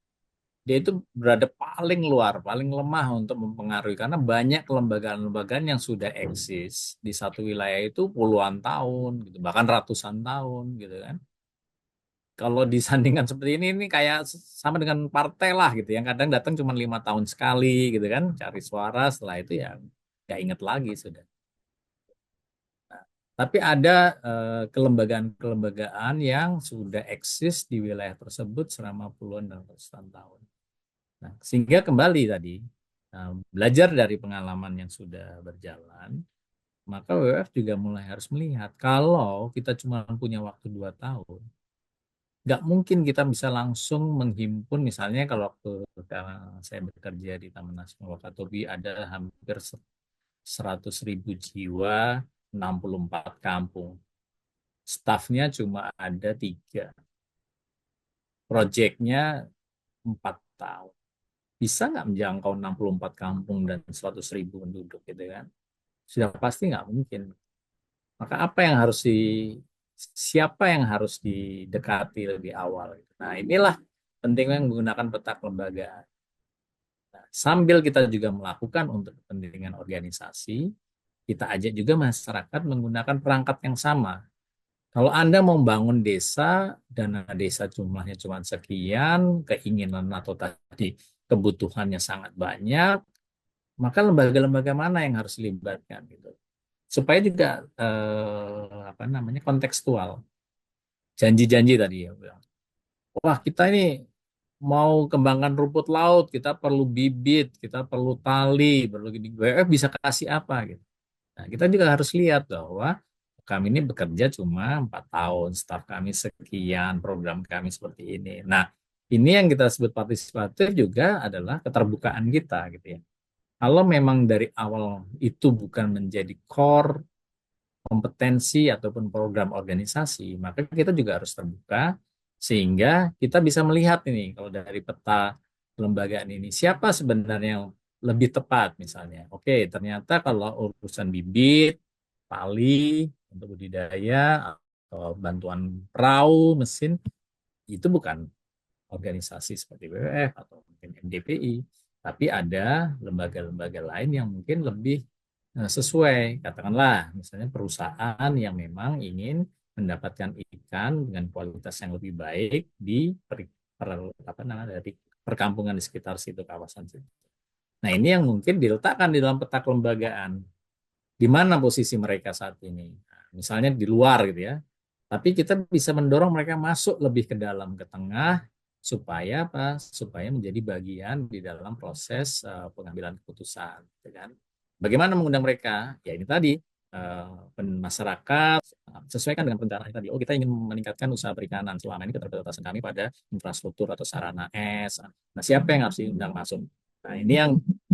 Speaker 2: Dia itu berada paling luar, paling lemah untuk mempengaruhi karena banyak kelembagaan-lembagaan yang sudah eksis di satu wilayah itu puluhan tahun, gitu, bahkan ratusan tahun, gitu kan. Kalau disandingkan seperti ini kayak sama dengan partai lah, gitu, yang kadang datang cuma 5 tahun sekali, gitu kan, cari suara, setelah itu ya nggak inget lagi sudah. Tapi ada kelembagaan-kelembagaan yang sudah eksis di wilayah tersebut selama puluhan dan ratusan tahun. Nah, sehingga kembali tadi, belajar dari pengalaman yang sudah berjalan, maka WWF juga mulai harus melihat kalau kita cuma punya waktu 2 tahun, nggak mungkin kita bisa langsung menghimpun, misalnya kalau waktu saya bekerja di Taman Nasional Wakatobi ada hampir 100.000 jiwa, 64 kampung. Stafnya cuma ada 3, proyeknya 4 tahun. Bisa nggak menjangkau 64 kampung dan 100.000 penduduk gitu kan? Sudah pasti nggak mungkin. Maka apa yang harus siapa yang harus didekati lebih awal? Nah, inilah pentingnya menggunakan peta kelembagaan. Nah, sambil kita juga melakukan untuk kepentingan organisasi, kita ajak juga masyarakat menggunakan perangkat yang sama. Kalau Anda mau bangun desa, dana desa jumlahnya cuma sekian, keinginan atau tadi kebutuhannya sangat banyak, maka lembaga-lembaga mana yang harus dilibatkan gitu. Supaya juga apa namanya kontekstual. Janji-janji tadi ya bilang. Wah, kita ini mau kembangkan rumput laut, kita perlu bibit, kita perlu tali, perlu gini. WWF bisa kasih apa gitu. Nah, kita juga harus lihat bahwa kami ini bekerja cuma 4 tahun, staf kami sekian, program kami seperti ini. Nah, ini yang kita sebut partisipatif juga adalah keterbukaan kita gitu ya. Kalau memang dari awal itu bukan menjadi core kompetensi ataupun program organisasi, maka kita juga harus terbuka sehingga kita bisa melihat ini kalau dari peta kelembagaan ini siapa sebenarnya yang lebih tepat misalnya. Oke, ternyata kalau urusan bibit, tali untuk budidaya atau bantuan perahu, mesin itu bukan organisasi seperti WWF atau mungkin MDPI, tapi ada lembaga-lembaga lain yang mungkin lebih sesuai. Katakanlah misalnya perusahaan yang memang ingin mendapatkan ikan dengan kualitas yang lebih baik di apa namanya, dari perkampungan di sekitar situ, kawasan situ. Nah, ini yang mungkin diletakkan di dalam peta kelembagaan. Di mana posisi mereka saat ini? Nah, misalnya di luar gitu ya. Tapi kita bisa mendorong mereka masuk lebih ke dalam, ke tengah, supaya apa? Supaya menjadi bagian di dalam proses pengambilan keputusan, gitu kan? Bagaimana mengundang mereka? Ya ini tadi masyarakat sesuaikan dengan perencanaan tadi. Oh, kita ingin meningkatkan usaha perikanan. Selama ini keterbatasan kami pada infrastruktur atau sarana es. Nah, siapa yang harus diundang masuk? Nah, ini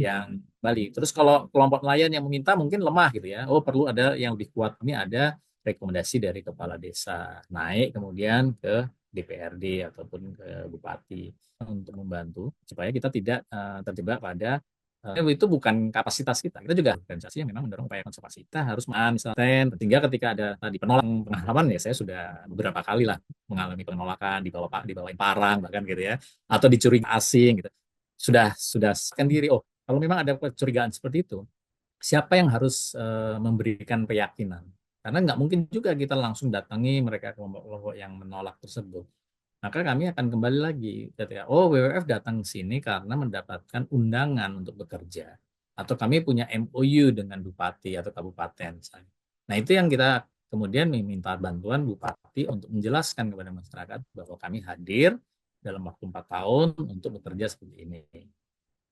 Speaker 2: yang Bali. Terus kalau kelompok nelayan yang meminta mungkin lemah gitu ya. Oh, perlu ada yang lebih kuat. Ini ada rekomendasi dari kepala desa naik kemudian ke DPRD ataupun ke bupati untuk membantu supaya kita tidak terjebak pada itu bukan kapasitas kita. Kita juga organisasi yang memang mendorong upaya konservasi. Kita harus misalnya sehingga ketika ada tadi penolakan pengalaman ya saya sudah beberapa kali lah mengalami penolakan dibawain parang bahkan gitu ya atau dicuri asing gitu. Sudah sendiri kalau memang ada kecurigaan seperti itu siapa yang harus memberikan keyakinan karena nggak mungkin juga kita langsung datangi mereka kelompok-kelompok yang menolak tersebut. Maka kami akan kembali lagi ketika WWF datang ke sini karena mendapatkan undangan untuk bekerja atau kami punya MOU dengan bupati atau kabupaten misalnya. Nah, itu yang kita kemudian meminta bantuan bupati untuk menjelaskan kepada masyarakat bahwa kami hadir dalam waktu 4 tahun untuk bekerja seperti ini.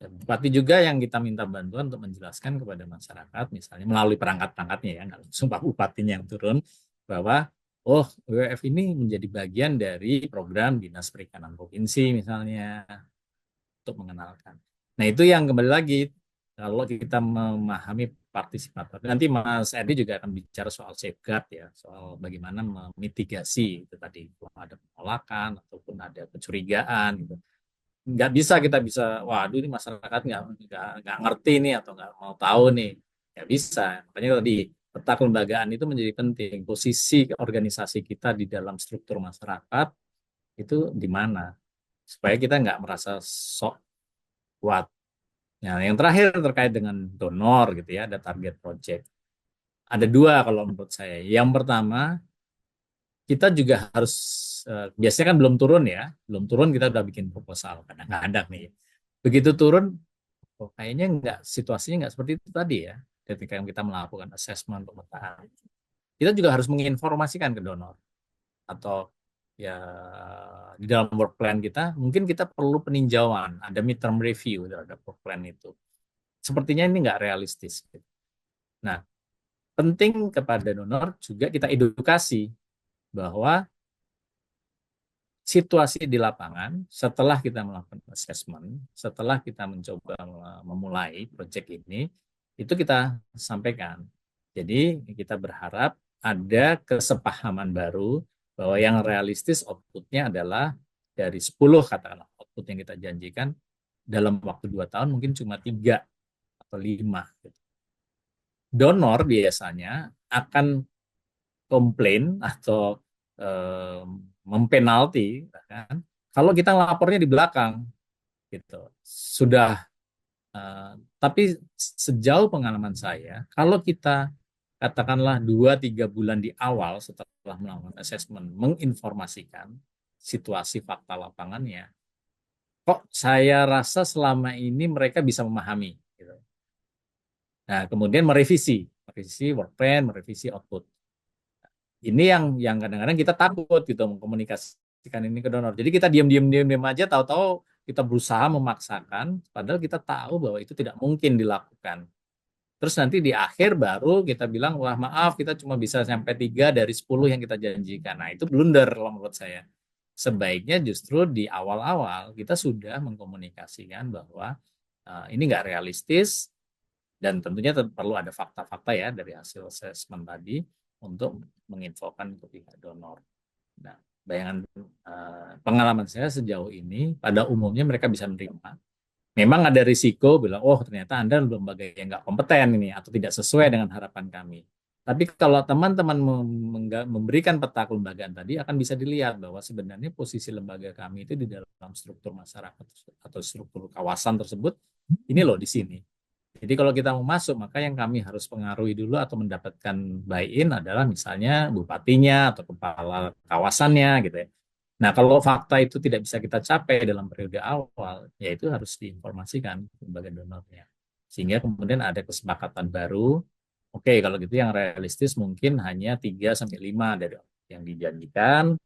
Speaker 2: Dan bupati juga yang kita minta bantuan untuk menjelaskan kepada masyarakat misalnya melalui perangkat-perangkatnya ya, nggak langsung Pak Bupatinya yang turun bahwa WWF ini menjadi bagian dari program Dinas Perikanan Provinsi misalnya untuk mengenalkan. Nah, itu yang kembali lagi kalau kita memahami partisipator. Nanti Mas Edi juga akan bicara soal safeguard ya, soal bagaimana memitigasi itu tadi kalau ada penolakan ataupun ada kecurigaan gitu. Nggak bisa, waduh ini masyarakat nggak ngerti nih atau nggak mau tahu nih. Nggak bisa. Makanya tadi peta kelembagaan itu menjadi penting. Posisi organisasi kita di dalam struktur masyarakat itu di mana supaya kita nggak merasa sok kuat. Nah, yang terakhir terkait dengan donor gitu ya, ada target project. Ada 2 kalau menurut saya. Yang pertama, kita juga harus biasanya kan belum turun kita udah bikin proposal kadang-kadang nih. Begitu turun, kayaknya situasinya nggak seperti itu tadi ya, ketika kita melakukan assessment pemetaan. kita juga harus menginformasikan ke donor. Atau ya di dalam work plan kita, mungkin kita perlu peninjauan, ada midterm review terhadap work plan itu. Sepertinya ini nggak realistis. Nah, penting kepada donor juga kita edukasi bahwa situasi di lapangan setelah kita melakukan assessment, setelah kita mencoba memulai proyek ini, itu kita sampaikan. Jadi kita berharap ada kesepahaman baru bahwa yang realistis outputnya adalah dari 10 katakanlah output yang kita janjikan dalam waktu 2 tahun mungkin cuma 3 atau 5. Donor biasanya akan komplain atau mempenalti kan kalau kita lapornya di belakang gitu. Sudah tapi sejauh pengalaman saya, kalau kita katakanlah 2-3 bulan di awal setelah melakukan assessment menginformasikan situasi fakta lapangannya, kok saya rasa selama ini mereka bisa memahami gitu. Nah, kemudian merevisi work plan, merevisi output. Ini yang kadang-kadang kita takut gitu mengkomunikasikan ini ke donor. Jadi kita diam aja, tahu-tahu kita berusaha memaksakan, padahal kita tahu bahwa itu tidak mungkin dilakukan. Terus nanti di akhir baru kita bilang, wah maaf kita cuma bisa sampai 3 dari 10 yang kita janjikan. Nah itu blunder kalau menurut saya. Sebaiknya justru di awal-awal kita sudah mengkomunikasikan bahwa ini nggak realistis, dan tentunya perlu ada fakta-fakta ya dari hasil assessment tadi untuk menginfokan ke pihak donor. Nah, bayangan pengalaman saya sejauh ini pada umumnya mereka bisa menerima. Memang ada risiko bilang, oh ternyata Anda lembaga yang nggak kompeten ini atau tidak sesuai dengan harapan kami. Tapi kalau teman-teman memberikan peta kelembagaan tadi akan bisa dilihat bahwa sebenarnya posisi lembaga kami itu di dalam struktur masyarakat atau struktur kawasan tersebut ini loh di sini. Jadi kalau kita mau masuk, maka yang kami harus pengaruhi dulu atau mendapatkan buy-in adalah misalnya bupatinya atau kepala kawasannya gitu ya. Nah, kalau fakta itu tidak bisa kita capai dalam periode awal, ya itu harus diinformasikan ke lembaga donornya. Sehingga kemudian ada kesepakatan baru. Oke, kalau gitu yang realistis mungkin hanya 3-5 dari yang dijanjikan.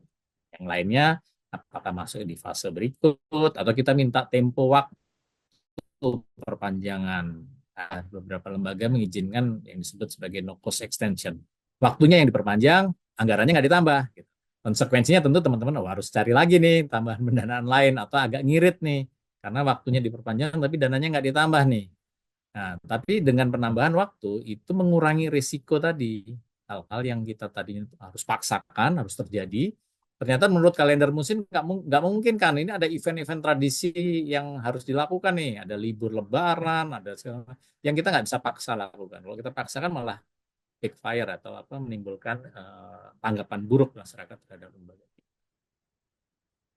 Speaker 2: Yang lainnya apakah masuk di fase berikut atau kita minta tempo waktu perpanjangan. Nah, beberapa lembaga mengizinkan yang disebut sebagai no cost extension. Waktunya yang diperpanjang, anggarannya nggak ditambah. Gitu. Konsekuensinya tentu teman-teman harus cari lagi nih tambahan pendanaan lain atau agak ngirit nih. Karena waktunya diperpanjang tapi dananya nggak ditambah nih. Nah, tapi dengan penambahan waktu itu mengurangi risiko tadi. Hal-hal yang kita tadinya harus paksakan, harus terjadi, ternyata menurut kalender musim nggak mungkin kan. Ini ada event-event tradisi yang harus dilakukan nih. Ada libur lebaran, ada segala yang kita nggak bisa paksa lakukan. Kalau kita paksakan malah backfire atau apa menimbulkan tanggapan buruk masyarakat terhadap lembaga.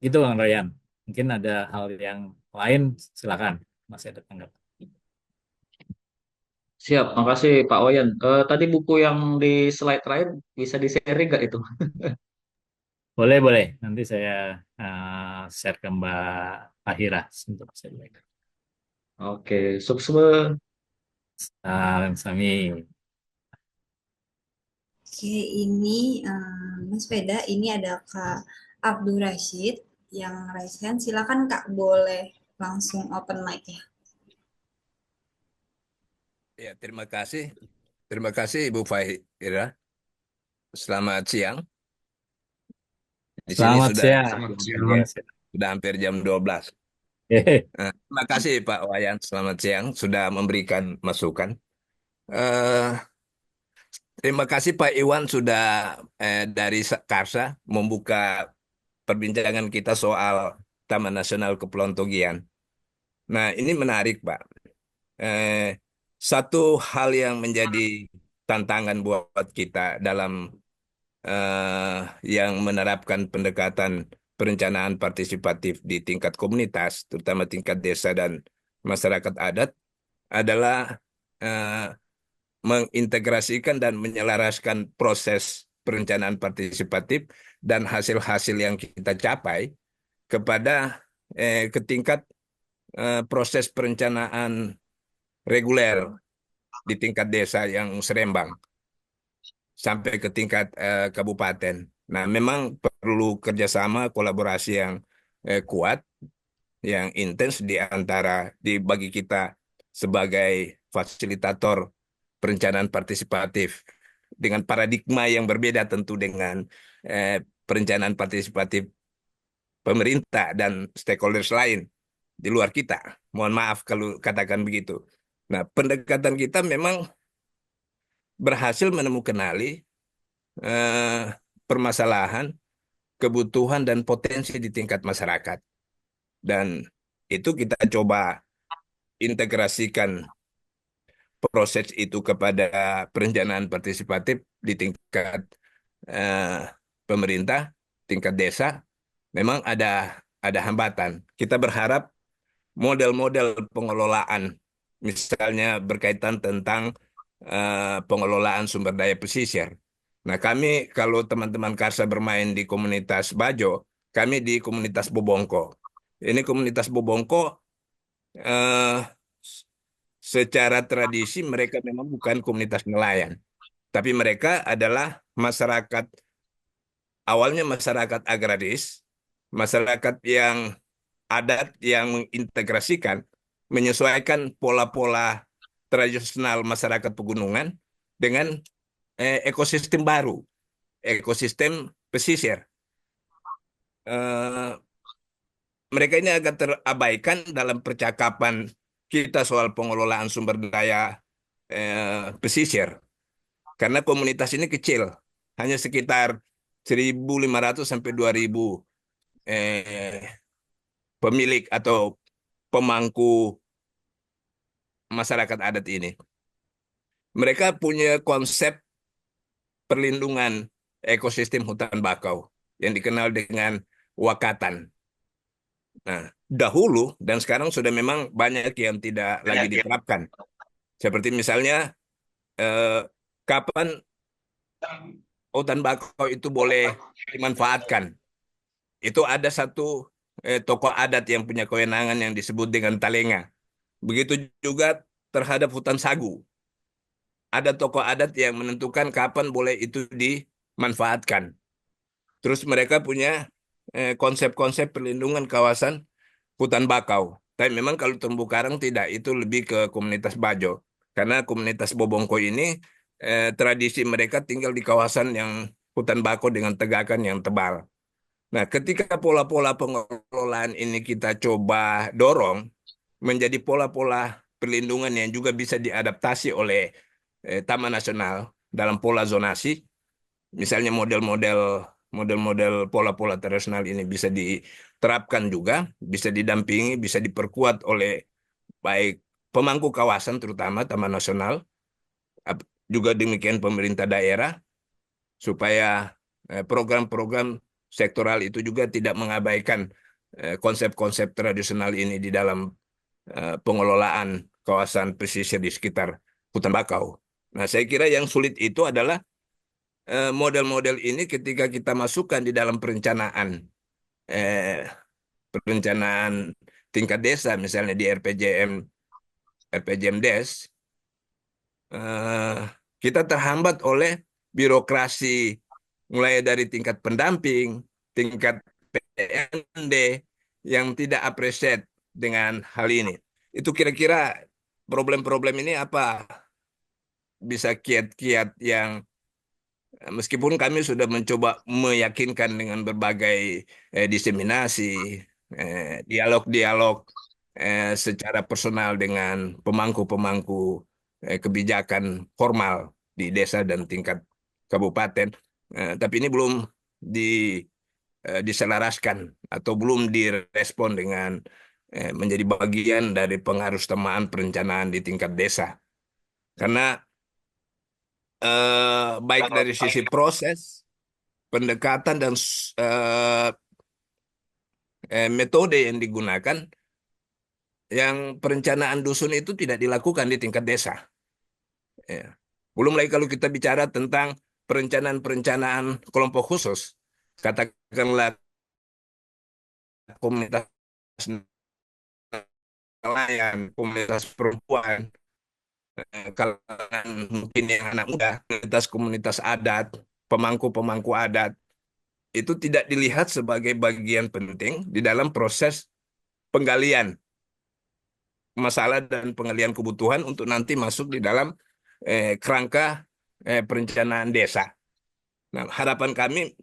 Speaker 2: Gitu Bang Ryan. Mungkin ada hal yang lain, silakan. Masih ada tanggapan.
Speaker 4: Siap, makasih Pak Wayan. Tadi buku yang di slide terakhir bisa di-share nggak itu?
Speaker 2: Boleh, boleh. Nanti saya share ke Mbak Ahira untuk saya lihat.
Speaker 4: Oke, sukses.
Speaker 2: Sami.
Speaker 1: Oke, ini Mas Veda, ini ada Kak Abdul Rashid yang raise hand. Silakan Kak, boleh langsung open mic ya.
Speaker 5: Ya, terima kasih. Terima kasih Ibu Fahira. Selamat siang. Di sini
Speaker 2: Selamat
Speaker 5: sudah
Speaker 2: siang.
Speaker 5: sudah hampir jam 12. Terima kasih Pak Wayan. Selamat siang sudah memberikan masukan. Terima kasih Pak Iwan sudah dari Karsa membuka perbincangan kita soal Taman Nasional Kepulauan Togian. Nah, ini menarik, Pak. Satu hal yang menjadi tantangan buat kita dalam yang menerapkan pendekatan perencanaan partisipatif di tingkat komunitas, terutama tingkat desa dan masyarakat adat, adalah mengintegrasikan dan menyelaraskan proses perencanaan partisipatif dan hasil-hasil yang kita capai kepada ke tingkat proses perencanaan reguler di tingkat desa yang serembang. sampai ke tingkat kabupaten. Nah, memang perlu kerjasama kolaborasi yang kuat, yang intens bagi kita sebagai fasilitator perencanaan partisipatif dengan paradigma yang berbeda tentu dengan perencanaan partisipatif pemerintah dan stakeholders lain di luar kita. Mohon maaf kalau katakan begitu. Nah, pendekatan kita memang berhasil menemukan permasalahan, kebutuhan, dan potensi di tingkat masyarakat. Dan itu kita coba integrasikan proses itu kepada perencanaan partisipatif di tingkat eh, pemerintah, tingkat desa. Memang ada hambatan. Kita berharap model-model pengelolaan, misalnya berkaitan tentang pengelolaan sumber daya pesisir. Nah, kami kalau teman-teman Karsa bermain di komunitas Bajo, kami di komunitas Bobongko. Ini komunitas Bobongko eh, secara tradisi mereka memang bukan komunitas nelayan, tapi mereka adalah masyarakat, awalnya masyarakat agraris, masyarakat yang adat yang mengintegrasikan, menyesuaikan pola-pola tradisional masyarakat pegunungan dengan ekosistem baru, ekosistem pesisir. Eh, Mereka ini agak terabaikan dalam percakapan kita soal pengelolaan sumber daya pesisir. Karena komunitas ini kecil, hanya sekitar 1.500 sampai 2.000 eh, pemilik atau pemangku masyarakat adat ini. Mereka punya konsep perlindungan ekosistem hutan bakau yang dikenal dengan wakatan. Nah, dahulu dan sekarang sudah memang banyak yang tidak lagi diterapkan. Seperti misalnya eh, kapan hutan bakau itu boleh dimanfaatkan. Itu ada satu tokoh adat yang punya kewenangan yang disebut dengan talenga. Begitu juga terhadap hutan sagu. Ada tokoh adat yang menentukan kapan boleh itu dimanfaatkan. Terus mereka punya konsep-konsep perlindungan kawasan hutan bakau. Tapi memang kalau terumbu karang tidak, itu lebih ke komunitas Bajo. Karena komunitas Bobongko ini tradisi mereka tinggal di kawasan yang hutan bakau dengan tegakan yang tebal. Nah, ketika pola-pola pengelolaan ini kita coba dorong menjadi pola-pola perlindungan yang juga bisa diadaptasi oleh Taman Nasional dalam pola zonasi, misalnya model-model pola-pola tradisional ini bisa diterapkan juga, bisa didampingi, bisa diperkuat oleh baik pemangku kawasan terutama Taman Nasional, juga demikian pemerintah daerah, supaya program-program sektoral itu juga tidak mengabaikan konsep-konsep tradisional ini di dalam pengelolaan kawasan pesisir di sekitar hutan bakau. Nah, saya kira yang sulit itu adalah model-model ini ketika kita masukkan di dalam eh, perencanaan tingkat desa, misalnya di RPJM Des, eh, kita terhambat oleh birokrasi mulai dari tingkat pendamping, tingkat PND yang tidak appreciate dengan hal ini. Itu kira-kira problem-problem ini apa bisa kiat-kiat yang meskipun kami sudah mencoba meyakinkan dengan berbagai diseminasi, dialog-dialog secara personal dengan pemangku-pemangku kebijakan formal di desa dan tingkat kabupaten, tapi ini belum di, diselaraskan atau belum direspon dengan menjadi bagian dari pengarustamaan perencanaan di tingkat desa. Karena baik dari sisi proses, pendekatan, dan eh, metode yang digunakan, yang perencanaan dusun itu tidak dilakukan di tingkat desa. Ya. Belum lagi kalau kita bicara tentang perencanaan-perencanaan kelompok khusus, katakanlah komunitas nelayan, komunitas perempuan, kalangan mungkin yang anak muda, komunitas-komunitas adat, pemangku-pemangku adat, itu tidak dilihat sebagai bagian penting di dalam proses penggalian masalah dan penggalian kebutuhan untuk nanti masuk di dalam kerangka perencanaan desa. Nah, harapan kami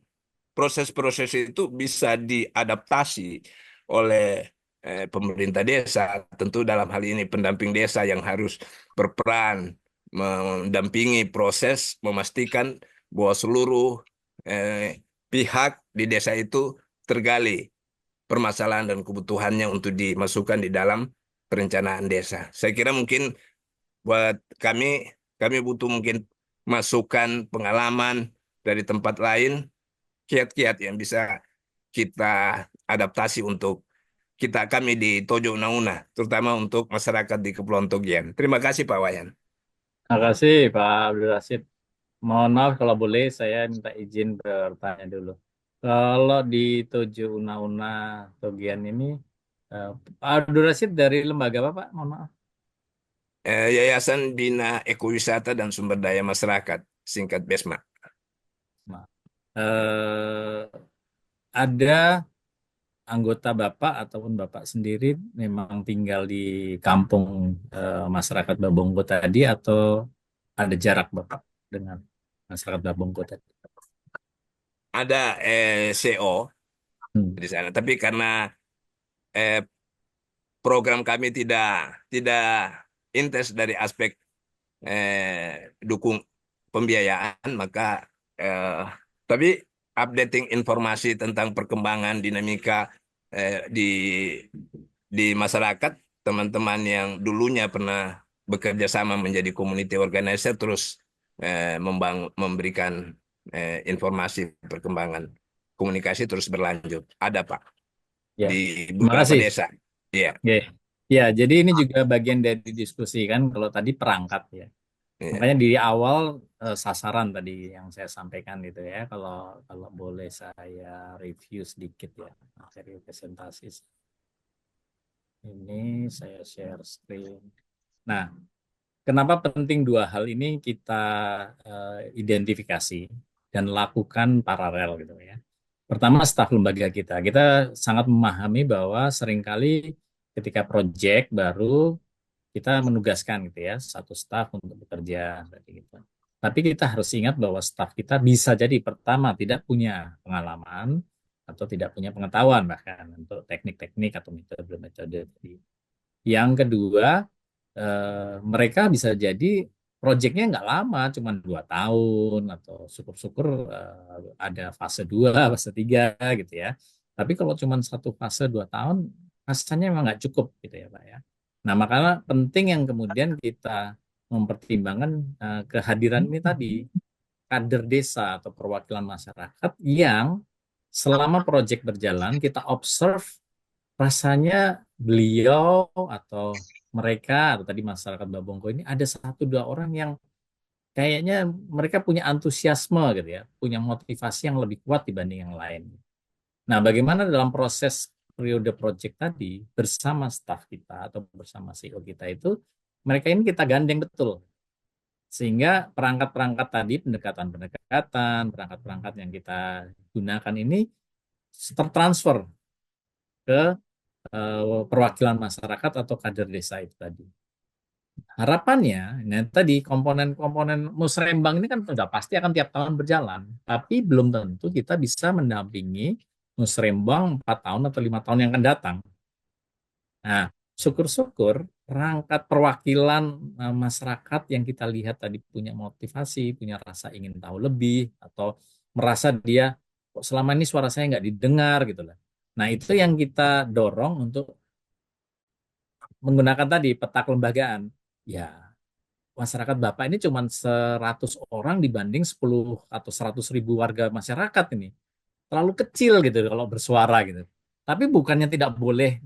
Speaker 5: proses-proses itu bisa diadaptasi oleh pemerintah desa, tentu dalam hal ini pendamping desa yang harus berperan mendampingi proses, memastikan bahwa seluruh pihak di desa itu tergali permasalahan dan kebutuhannya untuk dimasukkan di dalam perencanaan desa. Saya kira mungkin buat kami butuh mungkin masukan pengalaman dari tempat lain, kiat-kiat yang bisa kita adaptasi untuk kami di Tojo Una-Una, terutama untuk masyarakat di Kepulauan Togian. Terima kasih Pak Wayan.
Speaker 2: Terima kasih Pak Abdul Rashid. Mohon maaf kalau boleh saya minta izin bertanya dulu. Kalau di Tojo Una-Una Togian ini, Pak Abdul Rashid dari lembaga apa Pak? Mohon maaf.
Speaker 5: Yayasan Bina Ekowisata dan Sumber Daya Masyarakat, singkat BESMA.
Speaker 2: Maaf. Ada anggota Bapak ataupun Bapak sendiri memang tinggal di kampung masyarakat Babongko tadi atau ada jarak Bapak dengan masyarakat Babongko tadi?
Speaker 5: Ada CO
Speaker 2: Hmm.
Speaker 5: di sana, tapi karena eh, program kami tidak tidak intens dari aspek dukung pembiayaan, maka eh, tapi updating informasi tentang perkembangan dinamika di masyarakat, teman-teman yang dulunya pernah bekerja sama menjadi community organizer terus memberikan informasi perkembangan komunikasi terus berlanjut. Ada Pak
Speaker 2: Ya,
Speaker 5: di
Speaker 2: terima
Speaker 5: beberapa
Speaker 2: kasih.
Speaker 5: desa. Iya.
Speaker 2: Oke. Ya, jadi ini juga bagian dari diskusi kan. Kalau tadi perangkat ya,
Speaker 5: Iya.
Speaker 2: makanya di awal sasaran tadi yang saya sampaikan gitu ya. Kalau kalau boleh saya review sedikit ya materi presentasi. Ini saya share screen. Nah, kenapa penting dua hal ini kita identifikasi dan lakukan paralel gitu ya. Pertama, staf lembaga kita. Kita sangat memahami bahwa seringkali ketika proyek baru kita menugaskan gitu ya satu staf untuk bekerja tadi gitu. Tapi kita harus ingat bahwa staf kita bisa jadi pertama tidak punya pengalaman atau tidak punya pengetahuan bahkan untuk teknik-teknik atau metode-metode tadi. Yang kedua, mereka bisa jadi proyeknya nggak lama, cuma 2 tahun atau syukur-syukur ada fase 2, fase 3 gitu ya. Tapi kalau cuma satu fase 2 tahun, rasanya memang nggak cukup gitu ya Pak ya. Nah makanya penting yang kemudian kita mempertimbangkan kehadiran ini tadi, kader desa atau perwakilan masyarakat yang selama proyek berjalan kita observe rasanya beliau atau mereka atau tadi masyarakat Babongko ini ada 1-2 orang yang kayaknya mereka punya antusiasme gitu ya, punya motivasi yang lebih kuat dibanding yang lain. Nah, bagaimana dalam proses periode project tadi bersama staf kita atau bersama CEO kita itu mereka ini kita gandeng betul sehingga perangkat-perangkat tadi pendekatan-pendekatan, perangkat-perangkat yang kita gunakan ini tertransfer ke perwakilan masyarakat atau kader desa itu tadi. Harapannya, nah tadi komponen-komponen musrembang ini kan sudah pasti akan tiap tahun berjalan, tapi belum tentu kita bisa mendampingi musrembang 4 tahun atau 5 tahun yang akan datang. Nah, syukur-syukur perangkat perwakilan masyarakat yang kita lihat tadi punya motivasi, punya rasa ingin tahu lebih, atau merasa dia kok selama ini suara saya nggak didengar gitu lah. Nah, itu yang kita dorong untuk menggunakan tadi peta kelembagaan. Ya, masyarakat Bapak ini cuma 100 orang dibanding 10 atau 100.000 warga masyarakat ini. Terlalu kecil gitu kalau bersuara gitu. Tapi bukannya tidak boleh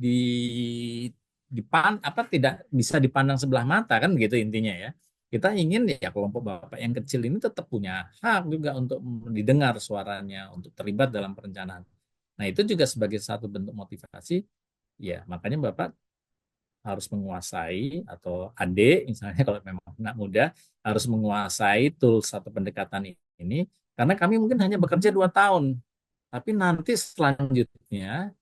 Speaker 2: tidak bisa dipandang sebelah mata kan begitu intinya ya. Kita ingin ya kelompok Bapak yang kecil ini tetap punya hak juga untuk didengar suaranya, untuk terlibat dalam perencanaan. Nah, itu juga sebagai satu bentuk motivasi ya, makanya Bapak harus menguasai, atau adik misalnya kalau memang anak muda harus menguasai tools atau pendekatan ini, karena kami mungkin hanya bekerja 2 tahun, tapi nanti selanjutnya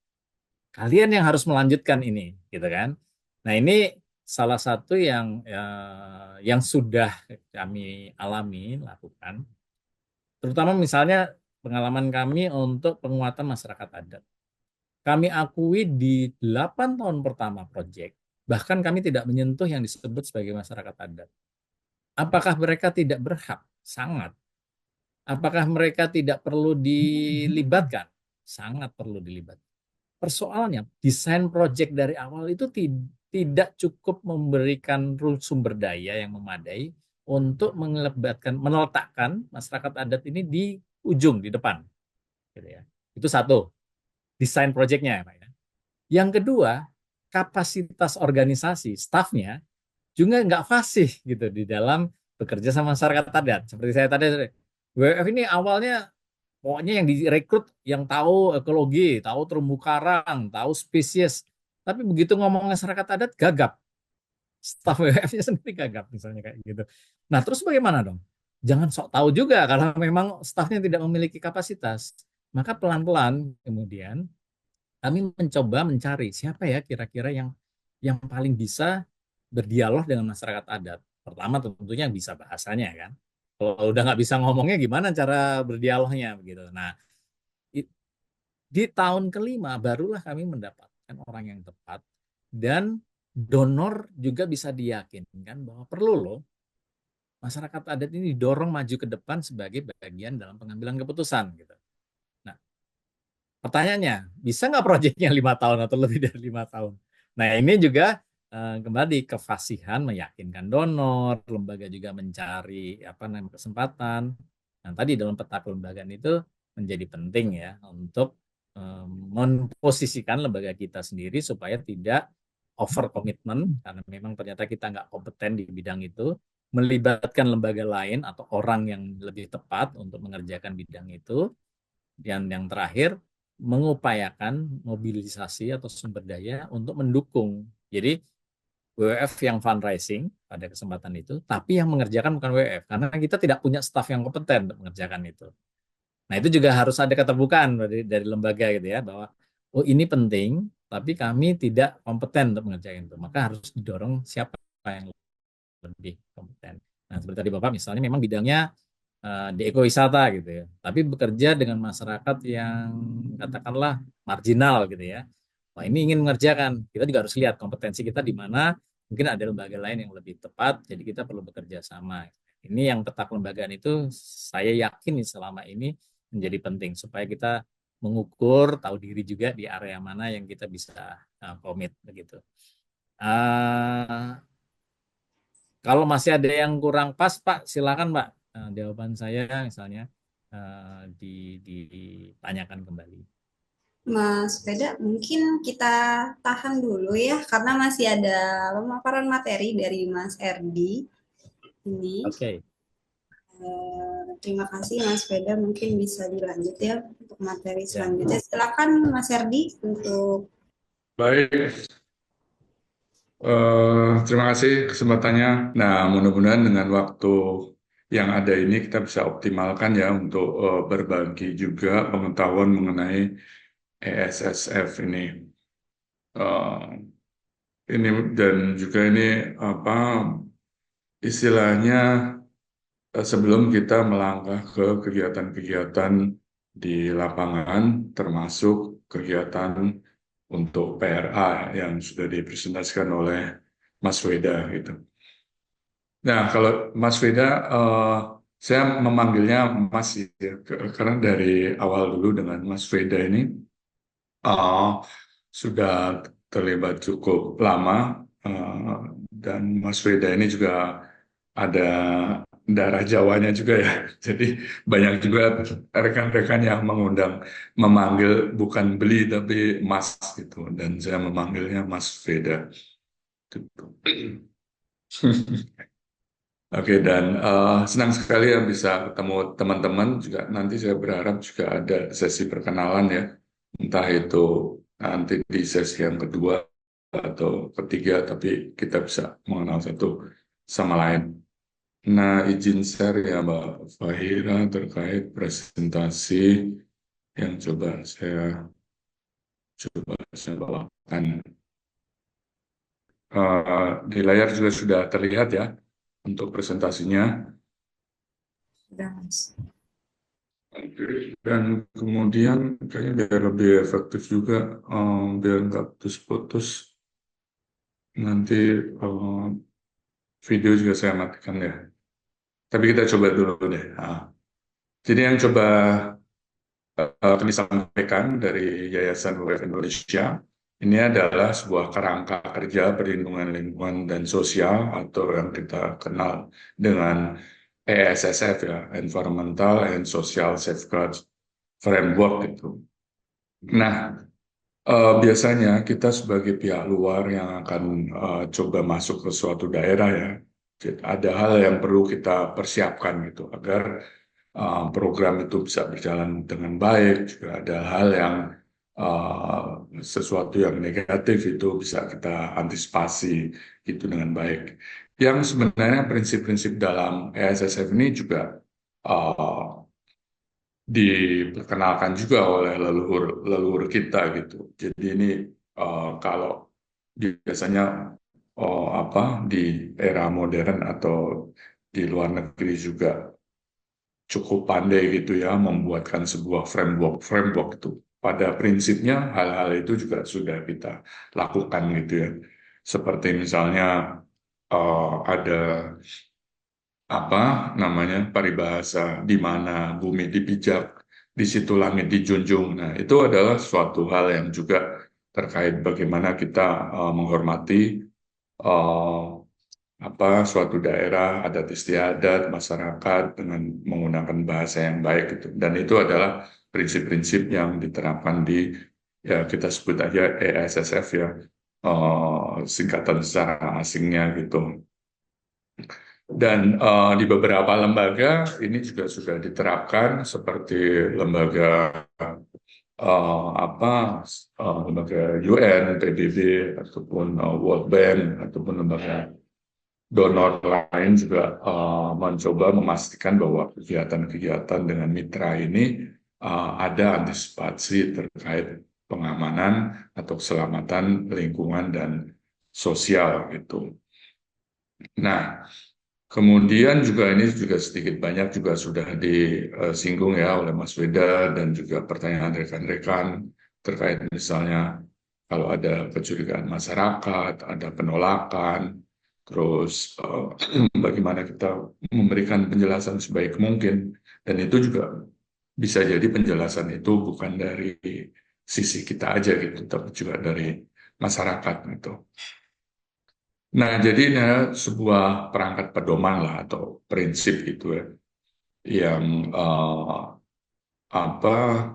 Speaker 2: kalian yang harus melanjutkan ini, gitu kan? Nah, ini salah satu yang sudah kami alami lakukan, terutama misalnya pengalaman kami untuk penguatan masyarakat adat. Kami akui di 8 tahun pertama proyek, bahkan kami tidak menyentuh yang disebut sebagai masyarakat adat. Apakah mereka tidak berhak? Sangat. Apakah mereka tidak perlu dilibatkan? Sangat perlu dilibatkan. Persoalannya, desain proyek dari awal itu tidak cukup memberikan sumber daya yang memadai untuk meletakkan masyarakat adat ini di ujung, di depan. Gitu ya. Itu satu, desain proyeknya, Pak ya. Yang kedua, kapasitas organisasi, stafnya juga nggak fasih gitu di dalam bekerja sama masyarakat adat. Seperti saya tadi, WWF ini awalnya pokoknya yang direkrut yang tahu ekologi, tahu terumbu karang, tahu spesies. Tapi begitu ngomong masyarakat adat, gagap. Staf WWF-nya sendiri gagap misalnya kayak gitu. Nah, terus bagaimana dong? Jangan sok tahu juga kalau memang stafnya tidak memiliki kapasitas. Maka pelan-pelan kemudian kami mencoba mencari siapa ya kira-kira yang paling bisa berdialog dengan masyarakat adat. Pertama tentunya bisa bahasanya kan. Kalau udah nggak bisa ngomongnya gimana cara berdialognya begitu. Nah, di tahun kelima barulah kami mendapatkan orang yang tepat dan donor juga bisa diyakinkan bahwa perlu loh masyarakat adat ini didorong maju ke depan sebagai bagian dalam pengambilan keputusan gitu. Nah, pertanyaannya, bisa nggak proyeknya 5 tahun atau lebih dari 5 tahun? Nah, ini juga kembali kefasihan meyakinkan donor, lembaga juga mencari kesempatan. Nah, tadi dalam peta kelembagaan itu menjadi penting ya untuk memposisikan lembaga kita sendiri supaya tidak over komitmen karena memang ternyata kita nggak kompeten di bidang itu, melibatkan lembaga lain atau orang yang lebih tepat untuk mengerjakan bidang itu, dan yang terakhir mengupayakan mobilisasi atau sumber daya untuk mendukung. Jadi WWF yang fundraising pada kesempatan itu, tapi yang mengerjakan bukan WWF karena kita tidak punya staf yang kompeten untuk mengerjakan itu. Nah, itu juga harus ada keterbukaan dari lembaga gitu ya, bahwa oh ini penting, tapi kami tidak kompeten untuk mengerjakan itu. Maka harus didorong siapa yang lebih kompeten. Nah, seperti tadi Bapak misalnya memang bidangnya di ekowisata gitu ya, tapi bekerja dengan masyarakat yang katakanlah marginal gitu ya. Wah, ini ingin mengerjakan, kita juga harus lihat kompetensi kita di mana, mungkin ada lembaga lain yang lebih tepat, jadi kita perlu bekerja sama. Ini yang peta kelembagaan itu saya yakin selama ini menjadi penting supaya kita mengukur, tahu diri juga di area mana yang kita bisa komit begitu. Kalau masih ada yang kurang pas, Pak, silakan, Pak. Jawaban saya misalnya ditanyakan kembali.
Speaker 1: Mas Veda, mungkin kita tahan dulu ya, karena masih ada pemaparan materi dari Mas Erdi ini.
Speaker 2: Oke.
Speaker 1: Terima kasih Mas Veda, mungkin bisa dilanjut ya untuk materi selanjutnya. Silakan Mas Erdi untuk.
Speaker 6: Baik, terima kasih kesempatannya. Nah, mudah-mudahan dengan waktu yang ada ini kita bisa optimalkan ya untuk berbagi juga pengetahuan mengenai ESSF ini. Ini dan juga ini istilahnya sebelum kita melangkah ke kegiatan-kegiatan di lapangan, termasuk kegiatan untuk PRA yang sudah dipresentasikan oleh Mas Weda gitu. Nah, kalau Mas Weda, saya memanggilnya Mas ya, karena dari awal dulu dengan Mas Weda ini sudah terlibat cukup lama, dan Mas Weda ini juga ada darah Jawanya juga ya. Jadi banyak juga rekan-rekan yang memanggil bukan beli tapi Mas gitu. Dan saya memanggilnya Mas Veda. Oke, dan senang sekali ya bisa ketemu teman-teman juga. Nanti saya berharap juga ada sesi perkenalan ya. Entah itu nanti di sesi yang kedua atau ketiga, tapi kita bisa mengenal satu sama lain. Nah, izin share ya Mbak Fahira terkait presentasi yang coba saya bawakan. Di layar juga sudah terlihat ya untuk presentasinya.
Speaker 1: Sudah, Mas.
Speaker 6: Dan kemudian kayaknya biar lebih efektif juga, biar nggak putus-putus, nanti video juga saya matikan ya. Tapi kita coba dulu deh. Jadi yang coba kami sampaikan dari Yayasan WWF Indonesia, ini adalah sebuah kerangka kerja perlindungan lingkungan dan sosial atau yang kita kenal dengan ESSF ya, Environmental and Social Safeguard Framework itu. Nah, biasanya kita sebagai pihak luar yang akan coba masuk ke suatu daerah ya, ada hal yang perlu kita persiapkan gitu agar program itu bisa berjalan dengan baik. Juga ada hal yang sesuatu yang negatif itu bisa kita antisipasi gitu dengan baik. Yang sebenarnya prinsip-prinsip dalam ESSF ini juga uh, diperkenalkan juga oleh leluhur kita gitu. Jadi ini kalau biasanya di era modern atau di luar negeri juga cukup pandai gitu ya membuatkan sebuah framework itu. Pada prinsipnya hal-hal itu juga sudah kita lakukan gitu ya. Seperti misalnya ada apa namanya paribahasa di mana bumi dipijak, di situ langit dijunjung. Nah, itu adalah suatu hal yang juga terkait bagaimana kita menghormati uh, suatu daerah, adat istiadat, masyarakat dengan menggunakan bahasa yang baik gitu. Dan itu adalah prinsip-prinsip yang diterapkan di ya kita sebut aja ESSF ya, singkatan secara asingnya gitu. Dan di beberapa lembaga ini juga sudah diterapkan seperti lembaga lembaga UN, PBB ataupun World Bank ataupun lembaga donor lain juga mencoba memastikan bahwa kegiatan-kegiatan dengan mitra ini ada antisipasi terkait pengamanan atau keselamatan lingkungan dan sosial gitu. Nah, kemudian juga ini juga sedikit banyak juga sudah disinggung ya oleh Mas Weda dan juga pertanyaan rekan-rekan terkait misalnya kalau ada kecurigaan masyarakat, ada penolakan, terus bagaimana kita memberikan penjelasan sebaik mungkin, dan itu juga bisa jadi penjelasan itu bukan dari sisi kita aja gitu, tapi juga dari masyarakat gitu. Nah, jadi ini sebuah perangkat pedoman lah atau prinsip gitu ya, yang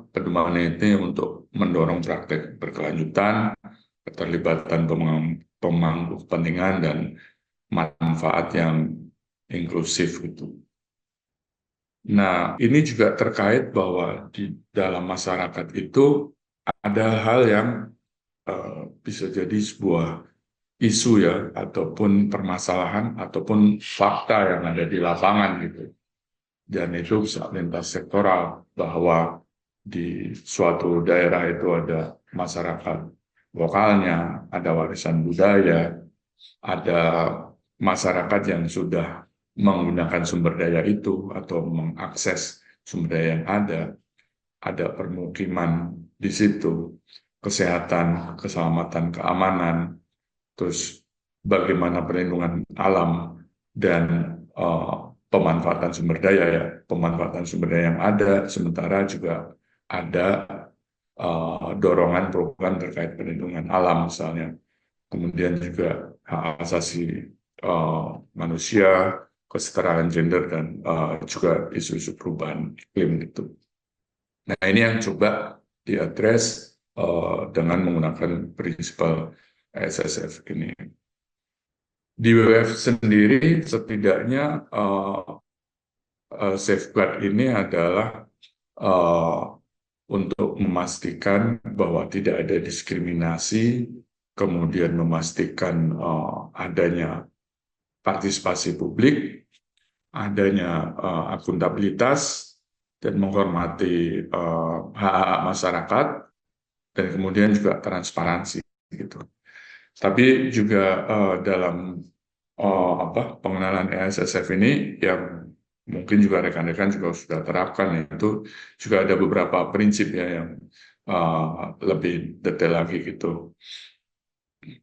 Speaker 6: pedoman ini untuk mendorong praktek berkelanjutan, keterlibatan pemangku kepentingan dan manfaat yang inklusif gitu. Nah, ini juga terkait bahwa di dalam masyarakat itu ada hal yang bisa jadi sebuah isu ya, ataupun permasalahan, ataupun fakta yang ada di lapangan gitu. Dan itu bisa lintas sektoral, bahwa di suatu daerah itu ada masyarakat lokalnya, ada warisan budaya, ada masyarakat yang sudah menggunakan sumber daya itu atau mengakses sumber daya yang ada permukiman di situ, kesehatan, keselamatan, keamanan, terus bagaimana perlindungan alam dan pemanfaatan sumber daya ya, pemanfaatan sumber daya yang ada, sementara juga ada dorongan program terkait perlindungan alam misalnya, kemudian juga hak asasi manusia, kesetaraan gender, dan juga isu-isu perubahan iklim gitu. Nah, ini yang coba diadres dengan menggunakan prinsip SSF ini. Di WWF sendiri setidaknya safeguard ini adalah untuk memastikan bahwa tidak ada diskriminasi kemudian memastikan adanya partisipasi publik, adanya akuntabilitas, dan menghormati hak-hak masyarakat, dan kemudian juga transparansi gitu. Tapi juga dalam pengenalan ESSF ini yang mungkin juga rekan-rekan juga sudah terapkan, itu juga ada beberapa prinsip ya yang lebih detail lagi gitu.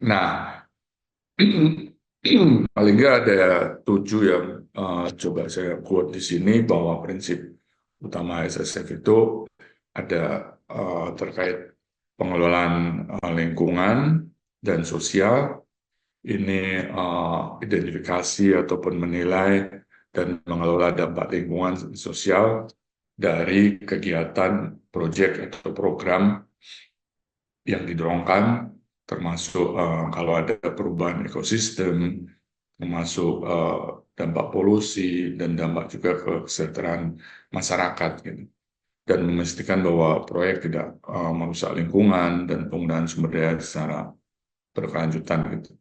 Speaker 6: Nah, paling nggak ada 7 yang coba saya quote di sini, bahwa prinsip utama SSF itu ada terkait pengelolaan lingkungan dan sosial. Ini identifikasi ataupun menilai dan mengelola dampak lingkungan sosial dari kegiatan, proyek atau program yang didorongkan, termasuk kalau ada perubahan ekosistem, termasuk dampak polusi dan dampak juga ke kesejahteraan masyarakat gitu. Dan memastikan bahwa proyek tidak merusak lingkungan dan penggunaan sumber daya secara berkelanjutan gitu.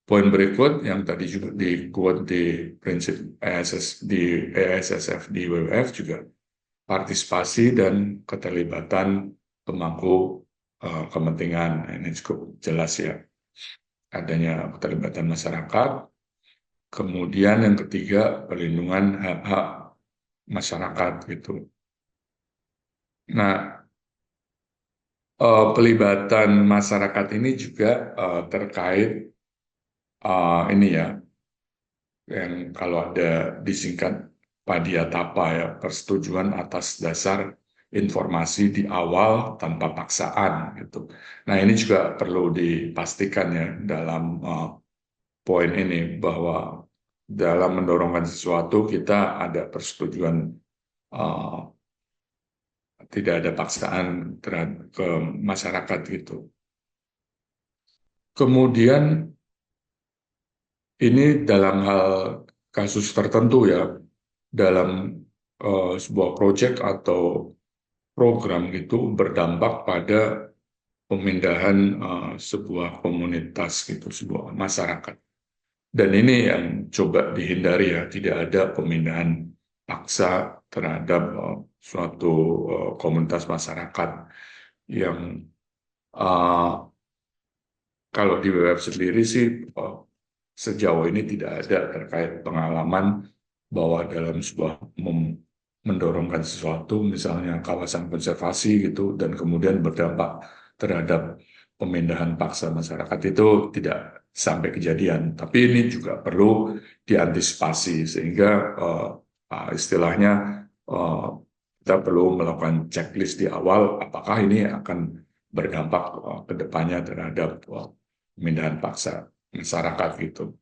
Speaker 6: Poin berikut yang tadi juga di quote di prinsip ESSF di WWF juga partisipasi dan keterlibatan pemangku kepentingan. Ini cukup jelas ya, adanya keterlibatan masyarakat. Kemudian yang ketiga, perlindungan hak-hak masyarakat gitu. Nah, pelibatan masyarakat ini juga terkait ini ya, yang kalau ada disingkat Padiatapa ya, persetujuan atas dasar informasi di awal tanpa paksaan gitu. Nah, ini juga perlu dipastikan ya dalam poin ini, bahwa dalam mendorongkan sesuatu kita ada persetujuan, tidak ada paksaan terhadap ke masyarakat gitu. Kemudian ini dalam hal kasus tertentu ya, dalam sebuah proyek atau program gitu berdampak pada pemindahan sebuah komunitas gitu, sebuah masyarakat. Dan ini yang coba dihindari ya, tidak ada pemindahan paksa terhadap suatu komunitas masyarakat yang kalau di WWF sendiri sih sejauh ini tidak ada terkait pengalaman bahwa dalam sebuah mendorongkan sesuatu, misalnya kawasan konservasi gitu, dan kemudian berdampak terhadap pemindahan paksa masyarakat, itu tidak sampai kejadian. Tapi ini juga perlu diantisipasi, sehingga istilahnya kita perlu melakukan checklist di awal, apakah ini akan berdampak ke depannya terhadap pemindahan paksa masyarakat gitu.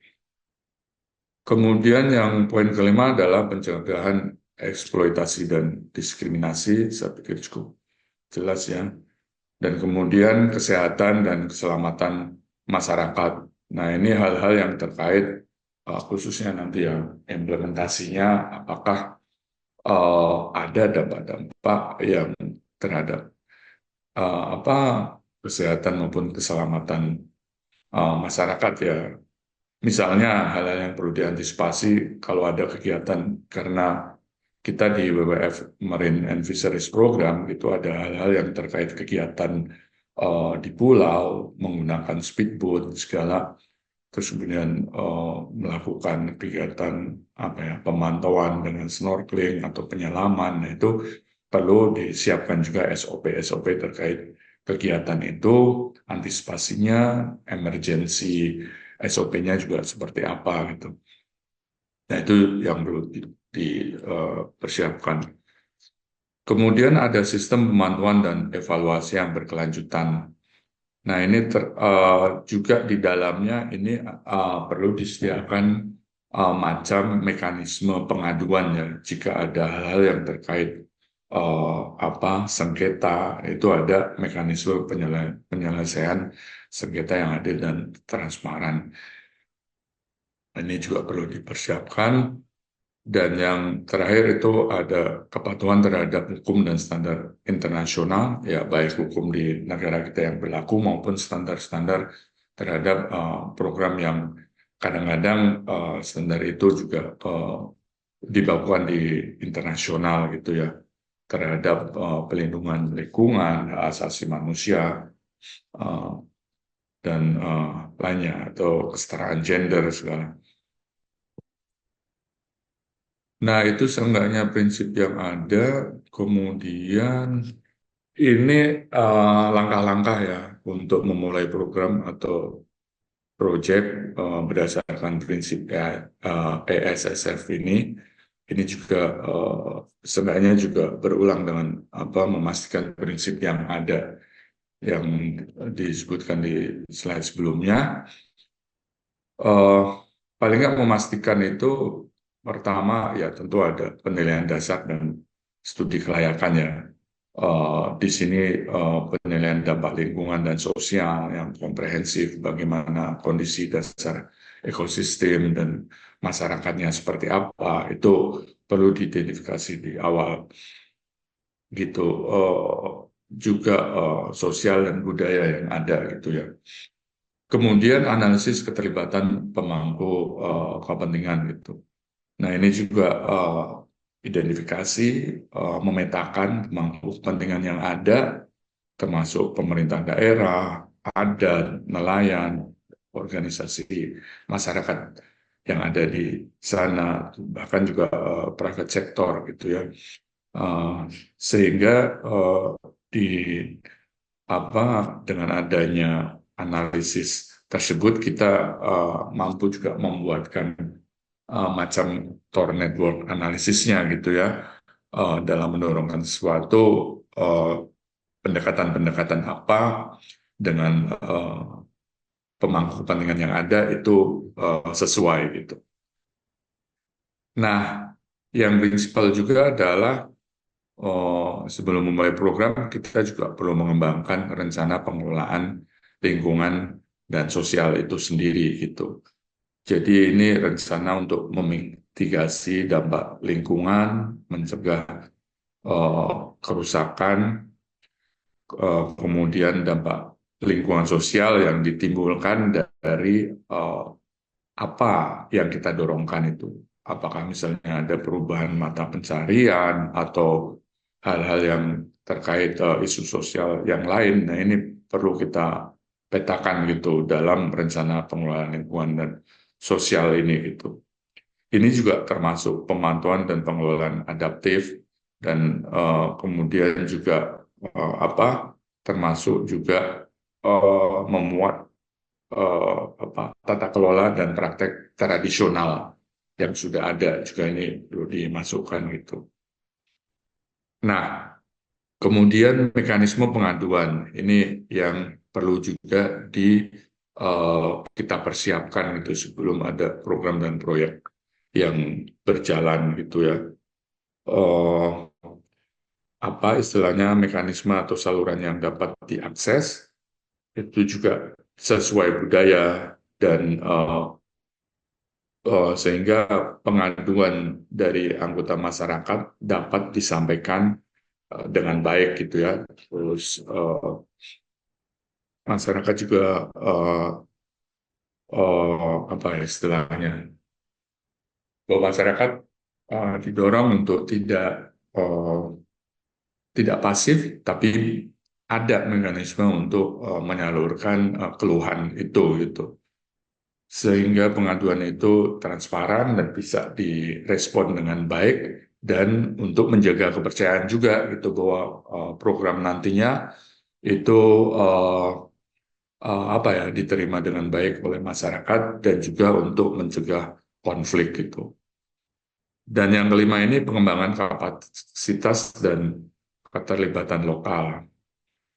Speaker 6: Kemudian yang poin kelima adalah pencegahan eksploitasi dan diskriminasi, saya pikir cukup jelas ya. Dan kemudian kesehatan dan keselamatan masyarakat. Nah, ini hal-hal yang terkait khususnya nanti yang implementasinya, apakah ada dampak-dampak yang terhadap kesehatan maupun keselamatan masyarakat ya. Misalnya hal-hal yang perlu diantisipasi kalau ada kegiatan, karena kita di WWF Marine and Fisheries Program itu ada hal-hal yang terkait kegiatan di pulau menggunakan speedboat segala, terus kemudian melakukan kegiatan pemantauan dengan snorkeling atau penyelaman. Nah, itu perlu disiapkan juga SOP-SOP terkait kegiatan itu, antisipasinya, emergency SOP-nya juga seperti apa gitu. Nah, itu yang perlu dipersiapkan. Kemudian ada sistem pemantauan dan evaluasi yang berkelanjutan. Nah, ini juga di dalamnya ini perlu disediakan macam mekanisme pengaduan ya, jika ada hal-hal yang terkait sengketa, itu ada mekanisme penyelesaian sengketa yang adil dan transparan. Ini juga perlu dipersiapkan. Dan yang terakhir itu ada kepatuhan terhadap hukum dan standar internasional, ya baik hukum di negara kita yang berlaku maupun standar-standar terhadap program yang kadang-kadang standar itu juga dibawakan di internasional gitu ya, terhadap pelindungan lingkungan, hak asasi manusia, uh, dan lainnya, atau kesetaraan gender segala. Nah, itu seenggaknya prinsip yang ada. Kemudian ini langkah-langkah ya untuk memulai program atau proyek berdasarkan prinsip ESSF ini. Ini juga seenggaknya juga berulang dengan memastikan prinsip yang ada yang disebutkan di slide sebelumnya. Paling nggak memastikan itu pertama ya tentu ada penilaian dasar dan studi kelayakannya. Di sini penilaian dampak lingkungan dan sosial yang komprehensif, bagaimana kondisi dasar ekosistem dan masyarakatnya seperti apa, itu perlu diidentifikasi di awal gitu. Juga sosial dan budaya yang ada gitu ya. Kemudian analisis keterlibatan pemangku kepentingan gitu. Nah, ini juga identifikasi, memetakan pemangku kepentingan yang ada, termasuk pemerintah daerah, adat, nelayan, organisasi masyarakat yang ada di sana, bahkan juga private sector gitu ya. Sehingga di dengan adanya analisis tersebut kita mampu juga membuatkan macam Tor network analisisnya gitu ya, dalam mendorongkan sesuatu pendekatan-pendekatan apa dengan pemangku kepentingan yang ada itu sesuai gitu. Nah, yang prinsipal juga adalah sebelum memulai program kita juga perlu mengembangkan rencana pengelolaan lingkungan dan sosial itu sendiri gitu. Jadi ini rencana untuk memitigasi dampak lingkungan, mencegah kerusakan, kemudian dampak lingkungan sosial yang ditimbulkan dari apa yang kita dorongkan itu. Apakah misalnya ada perubahan mata pencarian atau hal-hal yang terkait isu sosial yang lain. Nah, ini perlu kita petakan gitu dalam rencana pengelolaan lingkungan dan sosial ini gitu. Ini juga termasuk pemantauan dan pengelolaan adaptif dan kemudian juga termasuk juga memuat tata kelola dan praktek tradisional yang sudah ada juga ini perlu dimasukkan gitu. Nah, kemudian mekanisme pengaduan ini yang perlu juga kita persiapkan gitu sebelum ada program dan proyek yang berjalan gitu ya. Apa istilahnya mekanisme atau saluran yang dapat diakses itu juga sesuai budaya dan sehingga pengaduan dari anggota masyarakat dapat disampaikan dengan baik gitu ya. Terus masyarakat juga apa ya istilahnya, bahwa masyarakat didorong untuk tidak pasif, tapi ada mekanisme untuk menyalurkan keluhan itu gitu. Sehingga pengaduan itu transparan dan bisa direspon dengan baik dan untuk menjaga kepercayaan juga gitu bahwa program nantinya itu diterima dengan baik oleh masyarakat dan juga untuk mencegah konflik gitu. Dan yang kelima ini pengembangan kapasitas dan keterlibatan lokal.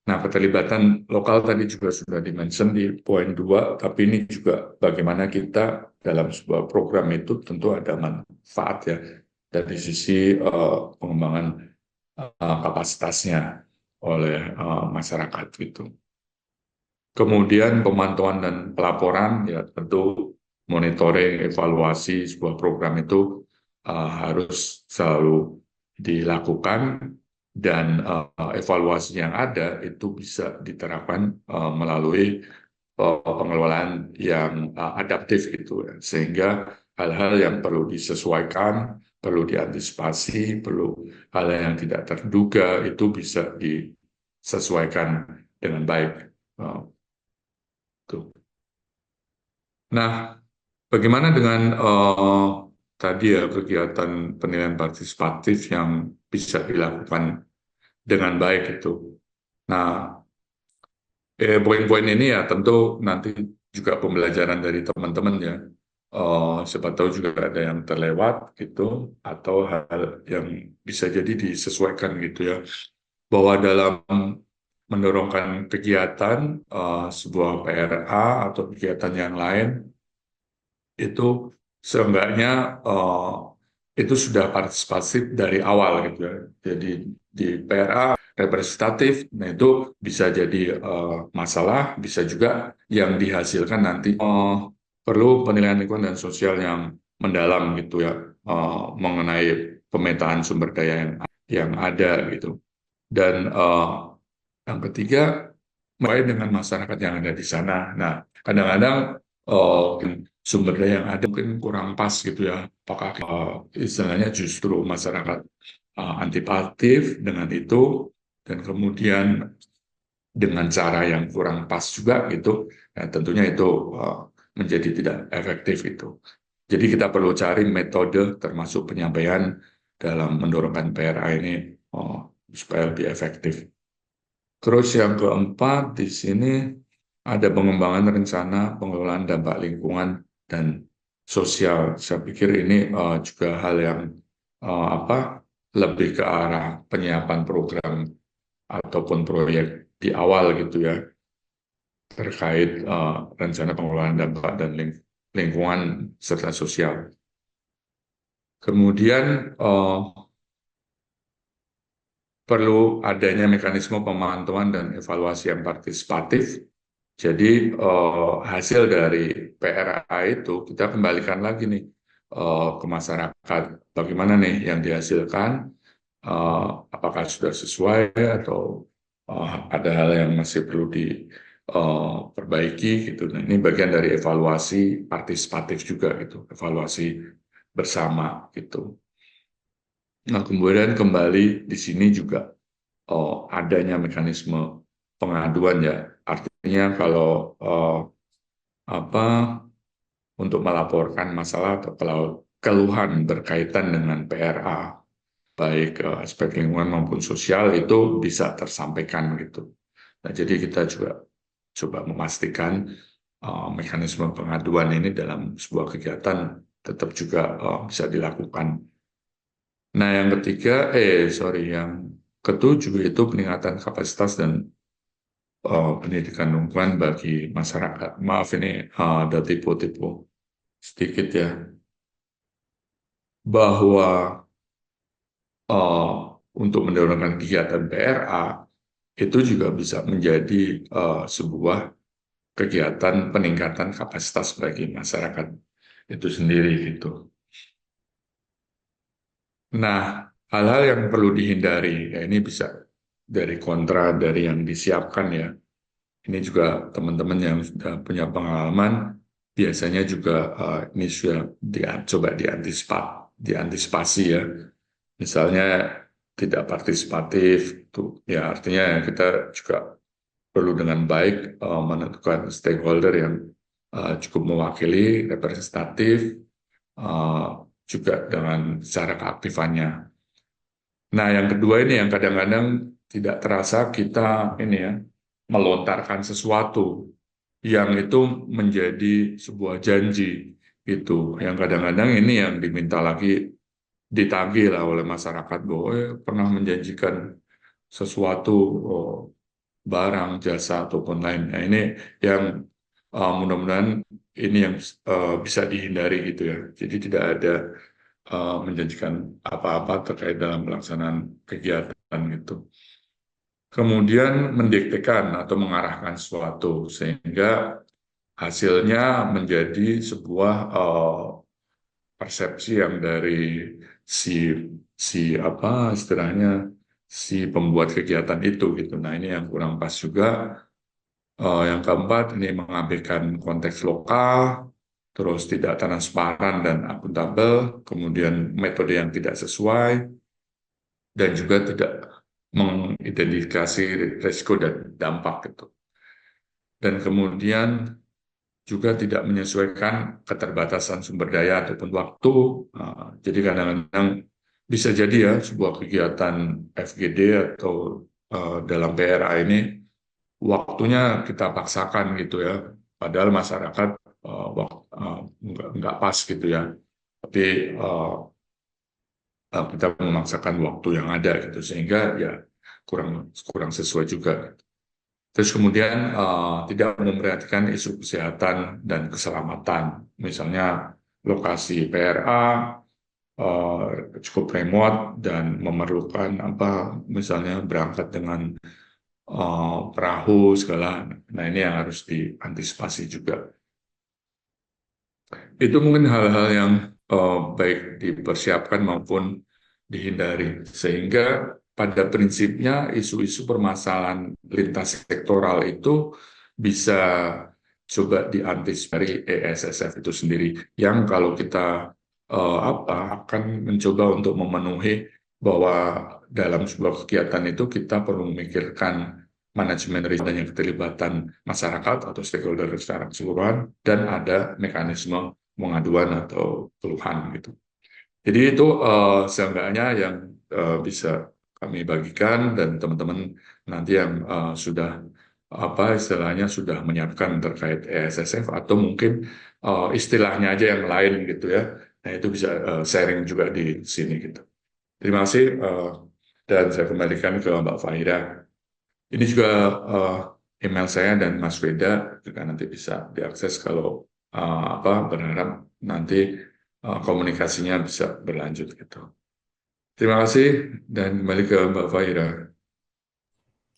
Speaker 6: Nah, keterlibatan lokal tadi juga sudah dimention di poin 2, tapi ini juga bagaimana kita dalam sebuah program itu tentu ada manfaat ya dari sisi pengembangan kapasitasnya oleh masyarakat gitu. Kemudian pemantauan dan pelaporan ya tentu monitoring, evaluasi sebuah program itu harus selalu dilakukan dan evaluasi yang ada itu bisa diterapkan melalui pengelolaan yang adaptif gitu ya. Sehingga hal-hal yang perlu disesuaikan, perlu diantisipasi, perlu hal yang tidak terduga itu bisa disesuaikan dengan baik. Tuh. Nah, bagaimana dengan tadi ya kegiatan penilaian partisipatif yang bisa dilakukan dengan baik itu? Nah, poin-poin ini ya tentu nanti juga pembelajaran dari teman-teman ya. Siapa tahu juga ada yang terlewat gitu atau hal yang bisa jadi disesuaikan gitu ya. Bahwa dalam mendorongkan kegiatan sebuah PRA atau kegiatan yang lain itu seenggaknya itu sudah partisipatif dari awal gitu ya. Jadi di PRA representatif, nah itu bisa jadi masalah, bisa juga yang dihasilkan nanti perlu penilaian lingkungan dan sosial yang mendalam gitu ya mengenai pemetaan sumber daya yang ada gitu. Dan yang ketiga, mulai dengan masyarakat yang ada di sana. Nah, kadang-kadang sumber daya yang ada mungkin kurang pas gitu ya. Apakah istilahnya justru masyarakat antipatif dengan itu, dan kemudian dengan cara yang kurang pas juga gitu, ya, tentunya itu menjadi tidak efektif itu. Jadi kita perlu cari metode termasuk penyampaian dalam mendorongkan PRA ini supaya lebih efektif. Terus yang keempat di sini ada pengembangan rencana pengelolaan dampak lingkungan dan sosial. Saya pikir ini juga hal yang lebih ke arah penyiapan program ataupun proyek di awal gitu ya terkait rencana pengelolaan dampak dan lingkungan serta sosial. Kemudian perlu adanya mekanisme pemantauan dan evaluasi yang partisipatif. Jadi hasil dari PRA itu kita kembalikan lagi nih ke masyarakat. Bagaimana nih yang dihasilkan? Apakah sudah sesuai atau ada hal yang masih perlu diperbaiki gitu. Nah, ini bagian dari evaluasi partisipatif juga gitu, evaluasi bersama gitu. Nah, kemudian kembali di sini juga adanya mekanisme pengaduan ya. Artinya kalau untuk melaporkan masalah atau keluhan berkaitan dengan PRA, baik aspek lingkungan maupun sosial itu bisa tersampaikan gitu. Nah, jadi kita juga coba memastikan mekanisme pengaduan ini dalam sebuah kegiatan tetap juga bisa dilakukan. Nah, yang ketiga, yang ketujuh itu peningkatan kapasitas dan pendidikan lingkungan bagi masyarakat. Maaf ini ada tipu-tipu sedikit ya, bahwa untuk mendorongkan kegiatan PRA itu juga bisa menjadi sebuah kegiatan peningkatan kapasitas bagi masyarakat itu sendiri gitu. Nah, hal-hal yang perlu dihindari, ya ini bisa dari kontra dari yang disiapkan ya. Ini juga teman-teman yang sudah punya pengalaman, biasanya juga ini sudah coba diantisipasi ya. Misalnya tidak partisipatif, itu ya artinya kita juga perlu dengan baik menentukan stakeholder yang cukup mewakili, representatif, juga dengan cara keaktifannya. Nah, yang kedua ini yang kadang-kadang tidak terasa kita ini ya melontarkan sesuatu yang itu menjadi sebuah janji itu. Yang kadang-kadang ini yang diminta lagi ditagih lah oleh masyarakat bahwa pernah menjanjikan sesuatu barang, jasa ataupun lain. Nah, ini yang mudah-mudahan ini yang bisa dihindari gitu ya. Jadi tidak ada menjanjikan apa-apa terkait dalam pelaksanaan kegiatan gitu. Kemudian mendiktekan atau mengarahkan sesuatu sehingga hasilnya menjadi sebuah persepsi yang dari si si apa istilahnya si pembuat kegiatan itu gitu. Nah, ini yang kurang pas juga. Yang keempat, ini mengabaikan konteks lokal, terus tidak transparan dan akuntabel, kemudian metode yang tidak sesuai, dan juga tidak mengidentifikasi risiko dan dampak gitu. Dan kemudian juga tidak menyesuaikan keterbatasan sumber daya ataupun waktu. Jadi kadang-kadang bisa jadi ya sebuah kegiatan FGD atau dalam PRA ini waktunya kita paksakan gitu ya. Padahal masyarakat nggak pas gitu ya. Tapi kita memaksakan waktu yang ada gitu sehingga ya kurang kurang sesuai juga. Terus kemudian tidak memperhatikan isu kesehatan dan keselamatan. Misalnya lokasi PRA eh, cukup remote dan memerlukan apa misalnya berangkat dengan perahu segala. Nah, ini yang harus diantisipasi juga. Itu mungkin hal-hal yang baik dipersiapkan maupun dihindari. Sehingga pada prinsipnya isu-isu permasalahan lintas sektoral itu bisa coba diantisipasi ESSF itu sendiri. Yang kalau kita akan mencoba untuk memenuhi bahwa dalam sebuah kegiatan itu kita perlu memikirkan manajemen risiko dan keterlibatan masyarakat atau stakeholder secara keseluruhan dan ada mekanisme pengaduan atau keluhan gitu. Jadi itu seenggaknya yang bisa kami bagikan dan teman-teman nanti yang sudah apa istilahnya sudah menyiapkan terkait ESSF atau mungkin istilahnya aja yang lain gitu ya. Nah itu bisa sharing juga di sini gitu. Terima kasih dan saya kembalikan ke Mbak Fahira. Ini juga email saya dan Mas Weda juga nanti bisa diakses kalau berharap nanti komunikasinya bisa berlanjut gitu. Terima kasih dan kembali ke Mbak Fahira.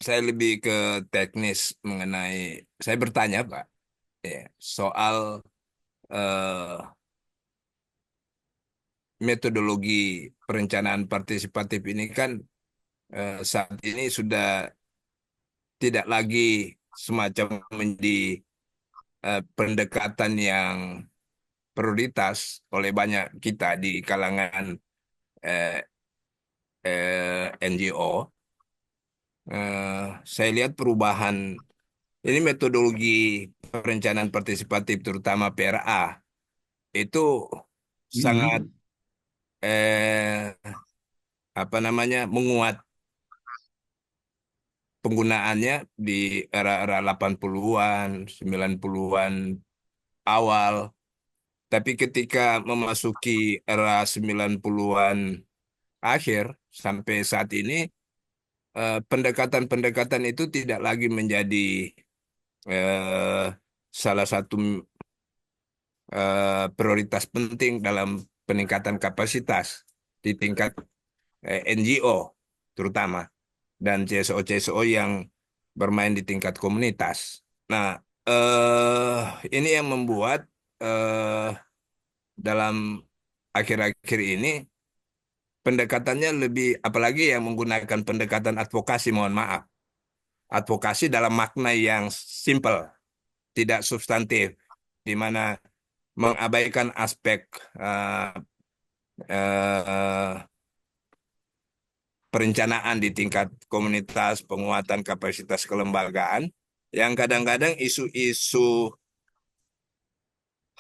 Speaker 5: Saya lebih ke teknis mengenai, saya bertanya Pak, ya, soal eh, metodologi perencanaan partisipatif ini kan saat ini sudah tidak lagi semacam menjadi pendekatan yang prioritas oleh banyak kita di kalangan eh, NGO. Saya lihat perubahan ini metodologi perencanaan partisipatif terutama PRA itu sangat eh, menguat penggunaannya di era-era 80-an, 90-an awal. Tapi ketika memasuki era 90-an akhir sampai saat ini, pendekatan-pendekatan itu tidak lagi menjadi eh, salah satu prioritas penting dalam peningkatan kapasitas di tingkat NGO terutama dan CSO-CSO yang bermain di tingkat komunitas. Nah, ini yang membuat dalam akhir-akhir ini pendekatannya lebih, apalagi yang menggunakan pendekatan advokasi, mohon maaf. Advokasi dalam makna yang simple, tidak substantif, di mana mengabaikan aspek perencanaan di tingkat komunitas, penguatan kapasitas kelembagaan, yang kadang-kadang isu-isu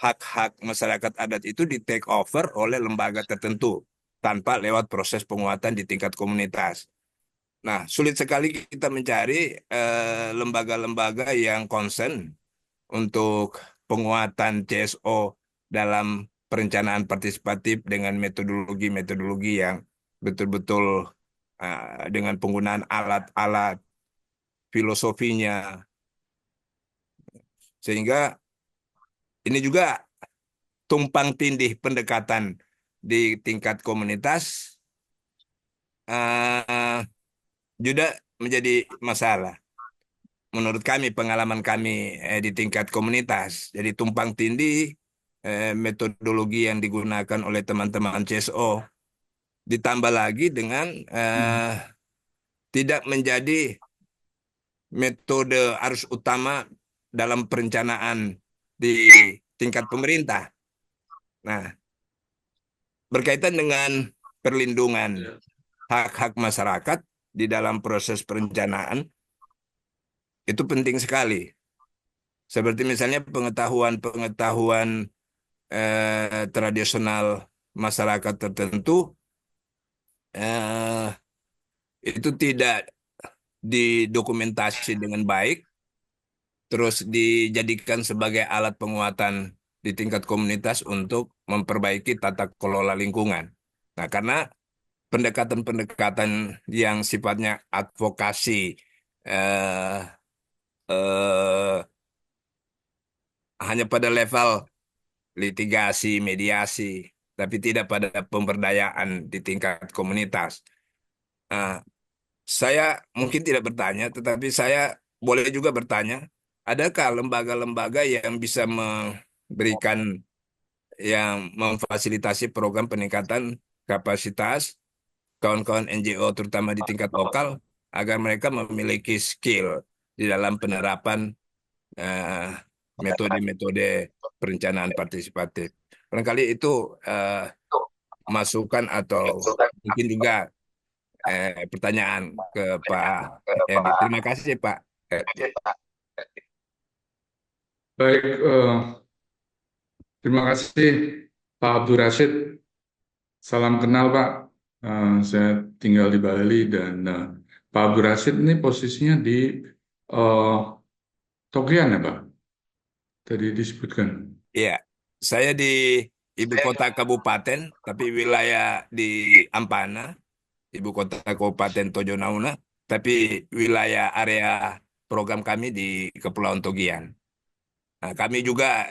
Speaker 5: hak-hak masyarakat adat itu di take over oleh lembaga tertentu tanpa lewat proses penguatan di tingkat komunitas. Nah, sulit sekali kita mencari lembaga-lembaga yang concern untuk penguatan CSO dalam perencanaan partisipatif dengan metodologi-metodologi yang betul-betul dengan penggunaan alat-alat filosofinya. Sehingga ini juga tumpang tindih pendekatan di tingkat komunitas juga menjadi masalah. Menurut kami, pengalaman kami di tingkat komunitas, jadi tumpang tindih metodologi yang digunakan oleh teman-teman CSO. Ditambah lagi dengan tidak menjadi metode arus utama dalam perencanaan di tingkat pemerintah. Nah, berkaitan dengan perlindungan hak-hak masyarakat di dalam proses perencanaan, itu penting sekali. Seperti misalnya pengetahuan-pengetahuan tradisional masyarakat tertentu eh, itu tidak didokumentasi dengan baik, terus dijadikan sebagai alat penguatan di tingkat komunitas untuk memperbaiki tata kelola lingkungan. Nah, karena pendekatan-pendekatan yang sifatnya advokasi eh, eh, hanya pada level litigasi, mediasi, tapi tidak pada pemberdayaan di tingkat komunitas. Nah, saya mungkin tidak bertanya, tetapi saya boleh juga bertanya, adakah lembaga-lembaga yang bisa memberikan, yang memfasilitasi program peningkatan kapasitas kawan-kawan NGO, terutama di tingkat lokal, agar mereka memiliki skill di dalam penerapan eh, metode-metode perencanaan partisipatif. Barangkali itu masukan atau mungkin juga pertanyaan ke Pak Edi. Terima kasih Pak Edi.
Speaker 6: Baik, terima kasih Pak Abdul Rashid. Salam kenal Pak. Saya tinggal di Bali dan Pak Abdul Rashid ini posisinya di uh, Togian ya Pak? Tadi disebutkan.
Speaker 5: Iya, saya di ibu kota kabupaten, tapi wilayah di Ampana, ibu kota kabupaten Tojo Nauna, tapi wilayah area program kami di Kepulauan Togian. Nah, kami juga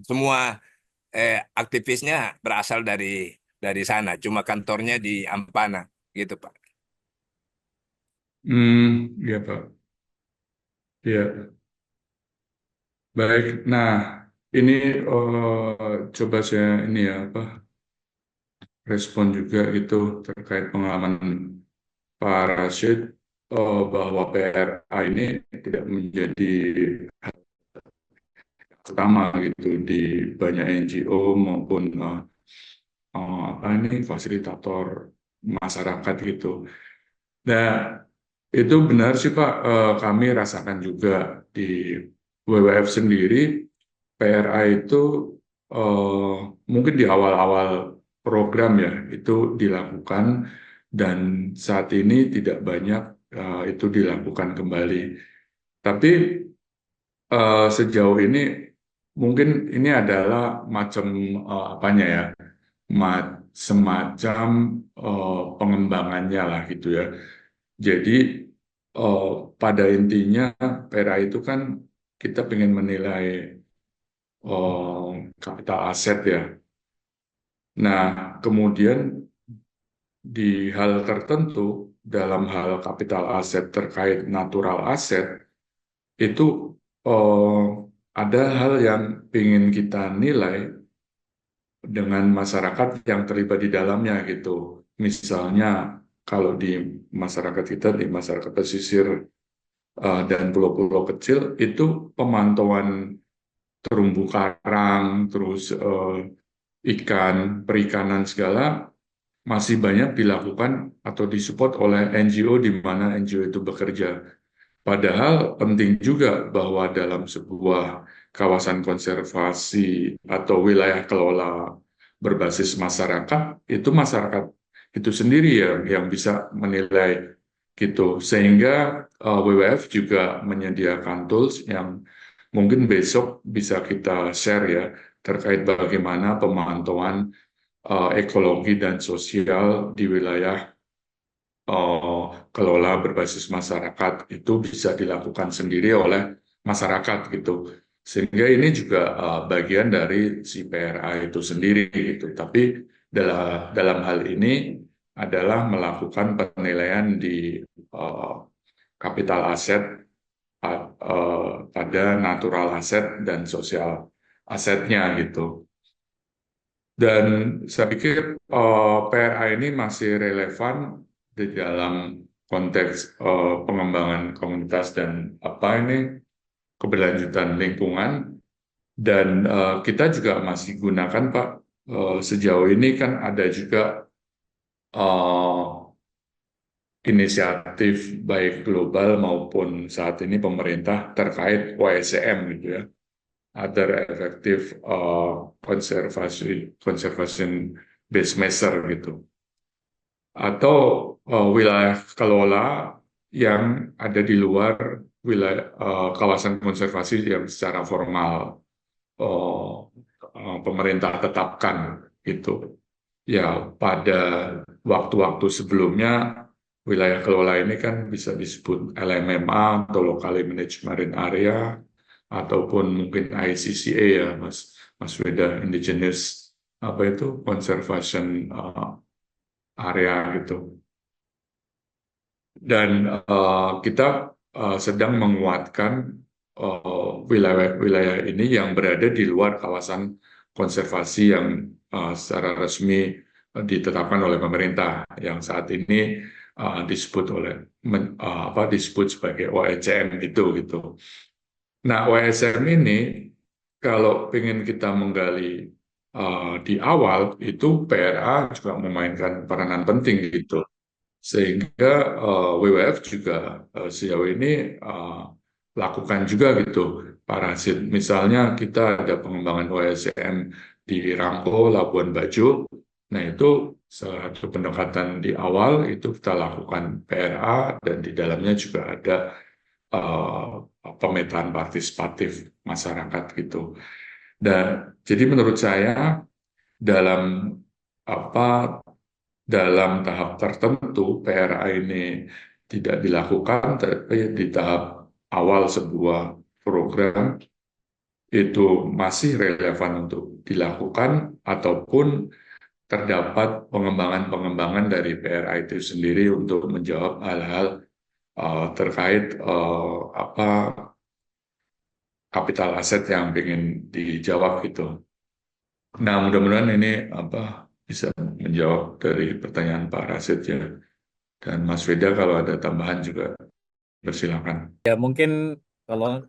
Speaker 5: semua aktivisnya berasal dari sana, cuma kantornya di Ampana, gitu Pak.
Speaker 6: Ya Pak. Ya, baik. Nah, ini coba saya ini ya apa respon juga gitu terkait pengalaman Pak Rashid bahwa PRA ini tidak menjadi utama gitu di banyak NGO maupun apa ini fasilitator masyarakat gitu. Nah, itu benar sih Pak. Kami rasakan juga di WWF sendiri, PRA itu eh, mungkin di awal-awal program ya itu dilakukan dan saat ini tidak banyak itu dilakukan kembali. Tapi sejauh ini mungkin ini adalah macam apanya ya, semacam pengembangannya lah gitu ya. Jadi eh, pada intinya PERA itu kan kita pengen menilai kapital aset ya. Nah, kemudian di hal tertentu dalam hal kapital aset terkait natural aset itu eh, ada hal yang ingin kita nilai dengan masyarakat yang terlibat di dalamnya gitu. Misalnya kalau di masyarakat kita, di masyarakat pesisir dan pulau-pulau kecil itu pemantauan terumbu karang, terus ikan, perikanan segala masih banyak dilakukan atau disupport oleh NGO di mana NGO itu bekerja. Padahal penting juga bahwa dalam sebuah kawasan konservasi atau wilayah kelola berbasis masyarakat, itu masyarakat itu sendiri ya yang bisa menilai gitu. Sehingga WWF juga menyediakan tools yang mungkin besok bisa kita share ya terkait bagaimana pemantauan ekologi dan sosial di wilayah kelola berbasis masyarakat itu bisa dilakukan sendiri oleh masyarakat gitu. Sehingga ini juga bagian dari si PRA itu sendiri gitu. Tapi dalam hal ini adalah melakukan penilaian di uh, kapital aset pada natural aset dan sosial asetnya gitu. Dan saya pikir PRA ini masih relevan di dalam konteks pengembangan komunitas dan apa ini keberlanjutan lingkungan. Dan kita juga masih gunakan Pak. Sejauh ini kan ada juga eh, inisiatif baik global maupun saat ini pemerintah terkait OSM gitu ya, Other Effective Conservation Based Measure gitu, atau wilayah kelola yang ada di luar wilayah kawasan konservasi yang secara formal eh, pemerintah tetapkan gitu. Ya, pada waktu-waktu sebelumnya wilayah kelola ini kan bisa disebut LMMA atau Locally Managed Marine Area ataupun mungkin ICCA ya Mas Weda, Indigenous apa itu Conservation Area gitu. Dan kita sedang menguatkan wilayah-wilayah ini yang berada di luar kawasan konservasi yang secara resmi ditetapkan oleh pemerintah, yang saat ini disebut disebut sebagai OECM itu gitu. Nah, OECM ini kalau ingin kita menggali di awal itu PRA juga memainkan peranan penting gitu. Sehingga WWF juga sejauh ini lakukan juga gitu parasit. Misalnya kita ada pengembangan OSM di Rangko, Labuan Bajo. Nah itu satu pendekatan di awal itu kita lakukan PRA dan di dalamnya juga ada pemetaan partisipatif masyarakat gitu. Dan jadi menurut saya dalam apa dalam tahap tertentu PRA ini tidak dilakukan, tapi di tahap awal sebuah program itu masih relevan untuk dilakukan, ataupun terdapat pengembangan-pengembangan dari PRA itu sendiri untuk menjawab hal-hal terkait apa kapital aset yang ingin dijawab gitu. Nah, mudah-mudahan ini bisa menjawab dari pertanyaan Pak Rasid ya. Dan Mas Weda kalau ada tambahan juga persilakan.
Speaker 2: Ya mungkin kalau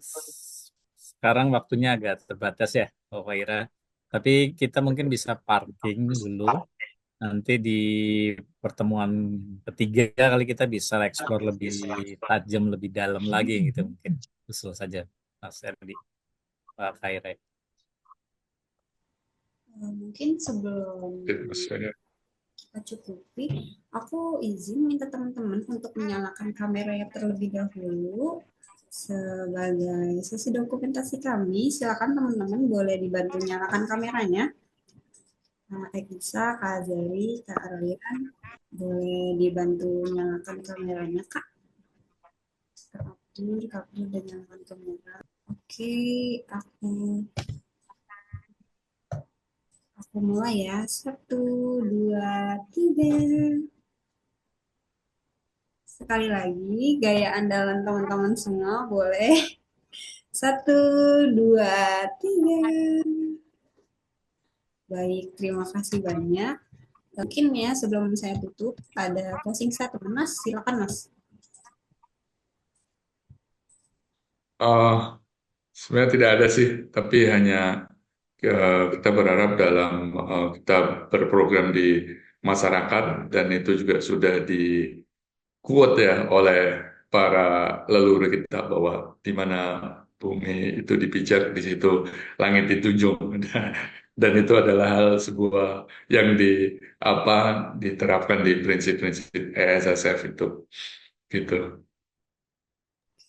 Speaker 2: sekarang waktunya agak terbatas ya, Pak Faira. Tapi kita mungkin bisa parking dulu. Nanti di pertemuan ketiga kali kita bisa explore lebih tajam, lebih dalam lagi gitu mungkin. Usul saja, Mas Erdi, Pak Faira.
Speaker 1: Mungkin sebelum
Speaker 6: Mas Weda.
Speaker 1: kita cukupi, aku izin minta teman-teman untuk menyalakan kameranya terlebih dahulu sebagai sesi dokumentasi kami. Silakan teman-teman boleh dibantu nyalakan kameranya. Ekisa, Kak Azari, Kak Arlian, boleh dibantu nyalakan kameranya, Kak. Kak Abdur, Kak Abdur udah nyalakan kamera. Oke, aku mulai ya. 1, 2, 3. Sekali lagi, gaya andalan teman-teman semua boleh. 1, 2, 3. Baik, terima kasih banyak. Mungkin ya sebelum saya tutup, ada closing statement, Mas. Silakan, Mas.
Speaker 6: Sebenarnya tidak ada sih, tapi hanya kita berharap dalam kita berprogram di masyarakat, dan itu juga sudah di quote ya oleh para leluhur kita bahwa di mana bumi itu dipijak, di situ langit ditunjuk. Dan itu adalah hal sebuah yang diterapkan di prinsip-prinsip ESSF itu gitu.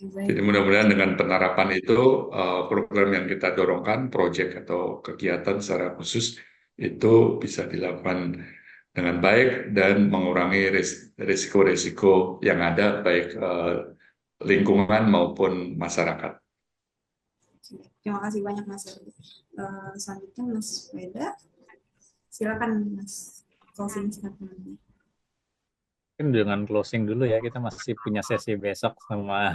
Speaker 6: Jadi mudah-mudahan dengan penerapan itu program yang kita dorongkan, proyek atau kegiatan secara khusus itu bisa dilakukan dengan baik dan mengurangi risiko-risiko yang ada baik lingkungan maupun masyarakat.
Speaker 1: Terima kasih banyak, Mas. Selanjutnya Mas Weda. Silakan, Mas. Closing statement-nya.
Speaker 2: Mungkin dengan closing dulu ya, kita masih punya sesi besok sama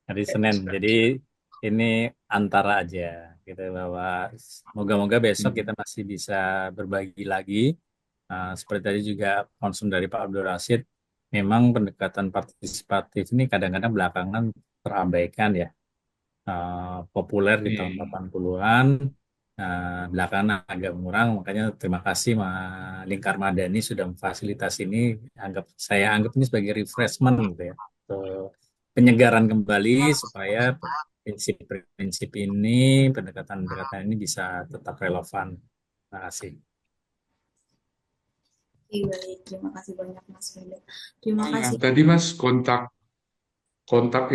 Speaker 2: hari Senin. Jadi ini antara aja gitu bahwa moga-moga besok kita masih bisa berbagi lagi. Seperti tadi juga concern dari Pak Abdul Rashid, memang pendekatan partisipatif ini kadang-kadang belakangan terabaikan ya. Populer di tahun 80-an, belakangan agak murang, makanya terima kasih Lingkar Madani sudah memfasilitasi ini. Saya anggap ini sebagai refreshment gitu ya, penyegaran kembali supaya prinsip-prinsip ini, pendekatan-pendekatan ini bisa tetap relevan. Terima kasih.
Speaker 1: Baik, terima kasih banyak Mas Weda. Terima
Speaker 6: Nah,
Speaker 1: kasih.
Speaker 6: tadi Mas kontak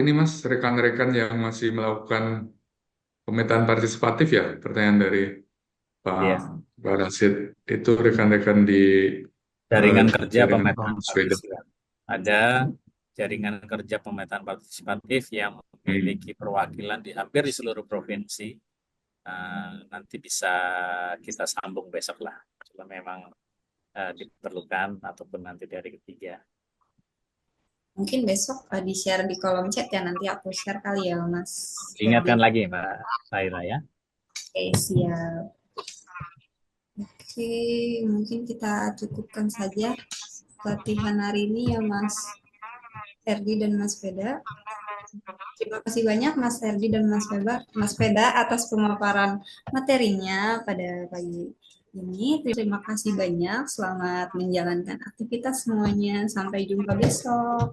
Speaker 6: ini Mas rekan-rekan yang masih melakukan pemetaan partisipatif ya, pertanyaan dari
Speaker 2: Iya.
Speaker 6: Pak Rashid, itu rekan-rekan di
Speaker 2: Jaringan kerja
Speaker 6: jaringan
Speaker 2: pemetaan
Speaker 6: Sweden.
Speaker 2: partisipatif. Ada jaringan kerja pemetaan partisipatif yang memiliki perwakilan di hampir di seluruh provinsi. Nanti bisa kita sambung besok lah, kalau memang diperlukan ataupun nanti dari ketiga.
Speaker 1: Mungkin besok di-share di kolom chat ya, nanti aku share kali ya Mas.
Speaker 2: Ingatkan lagi Mbak Saira ya.
Speaker 1: Oke, siap. Oke, mungkin kita cukupkan saja latihan hari ini ya Mas Ferdi dan Mas Veda. Terima kasih banyak Mas Ferdi dan Mas Veda atas pemaparan materinya pada pagi ini. Terima kasih banyak. Selamat menjalankan aktivitas semuanya. Sampai jumpa besok.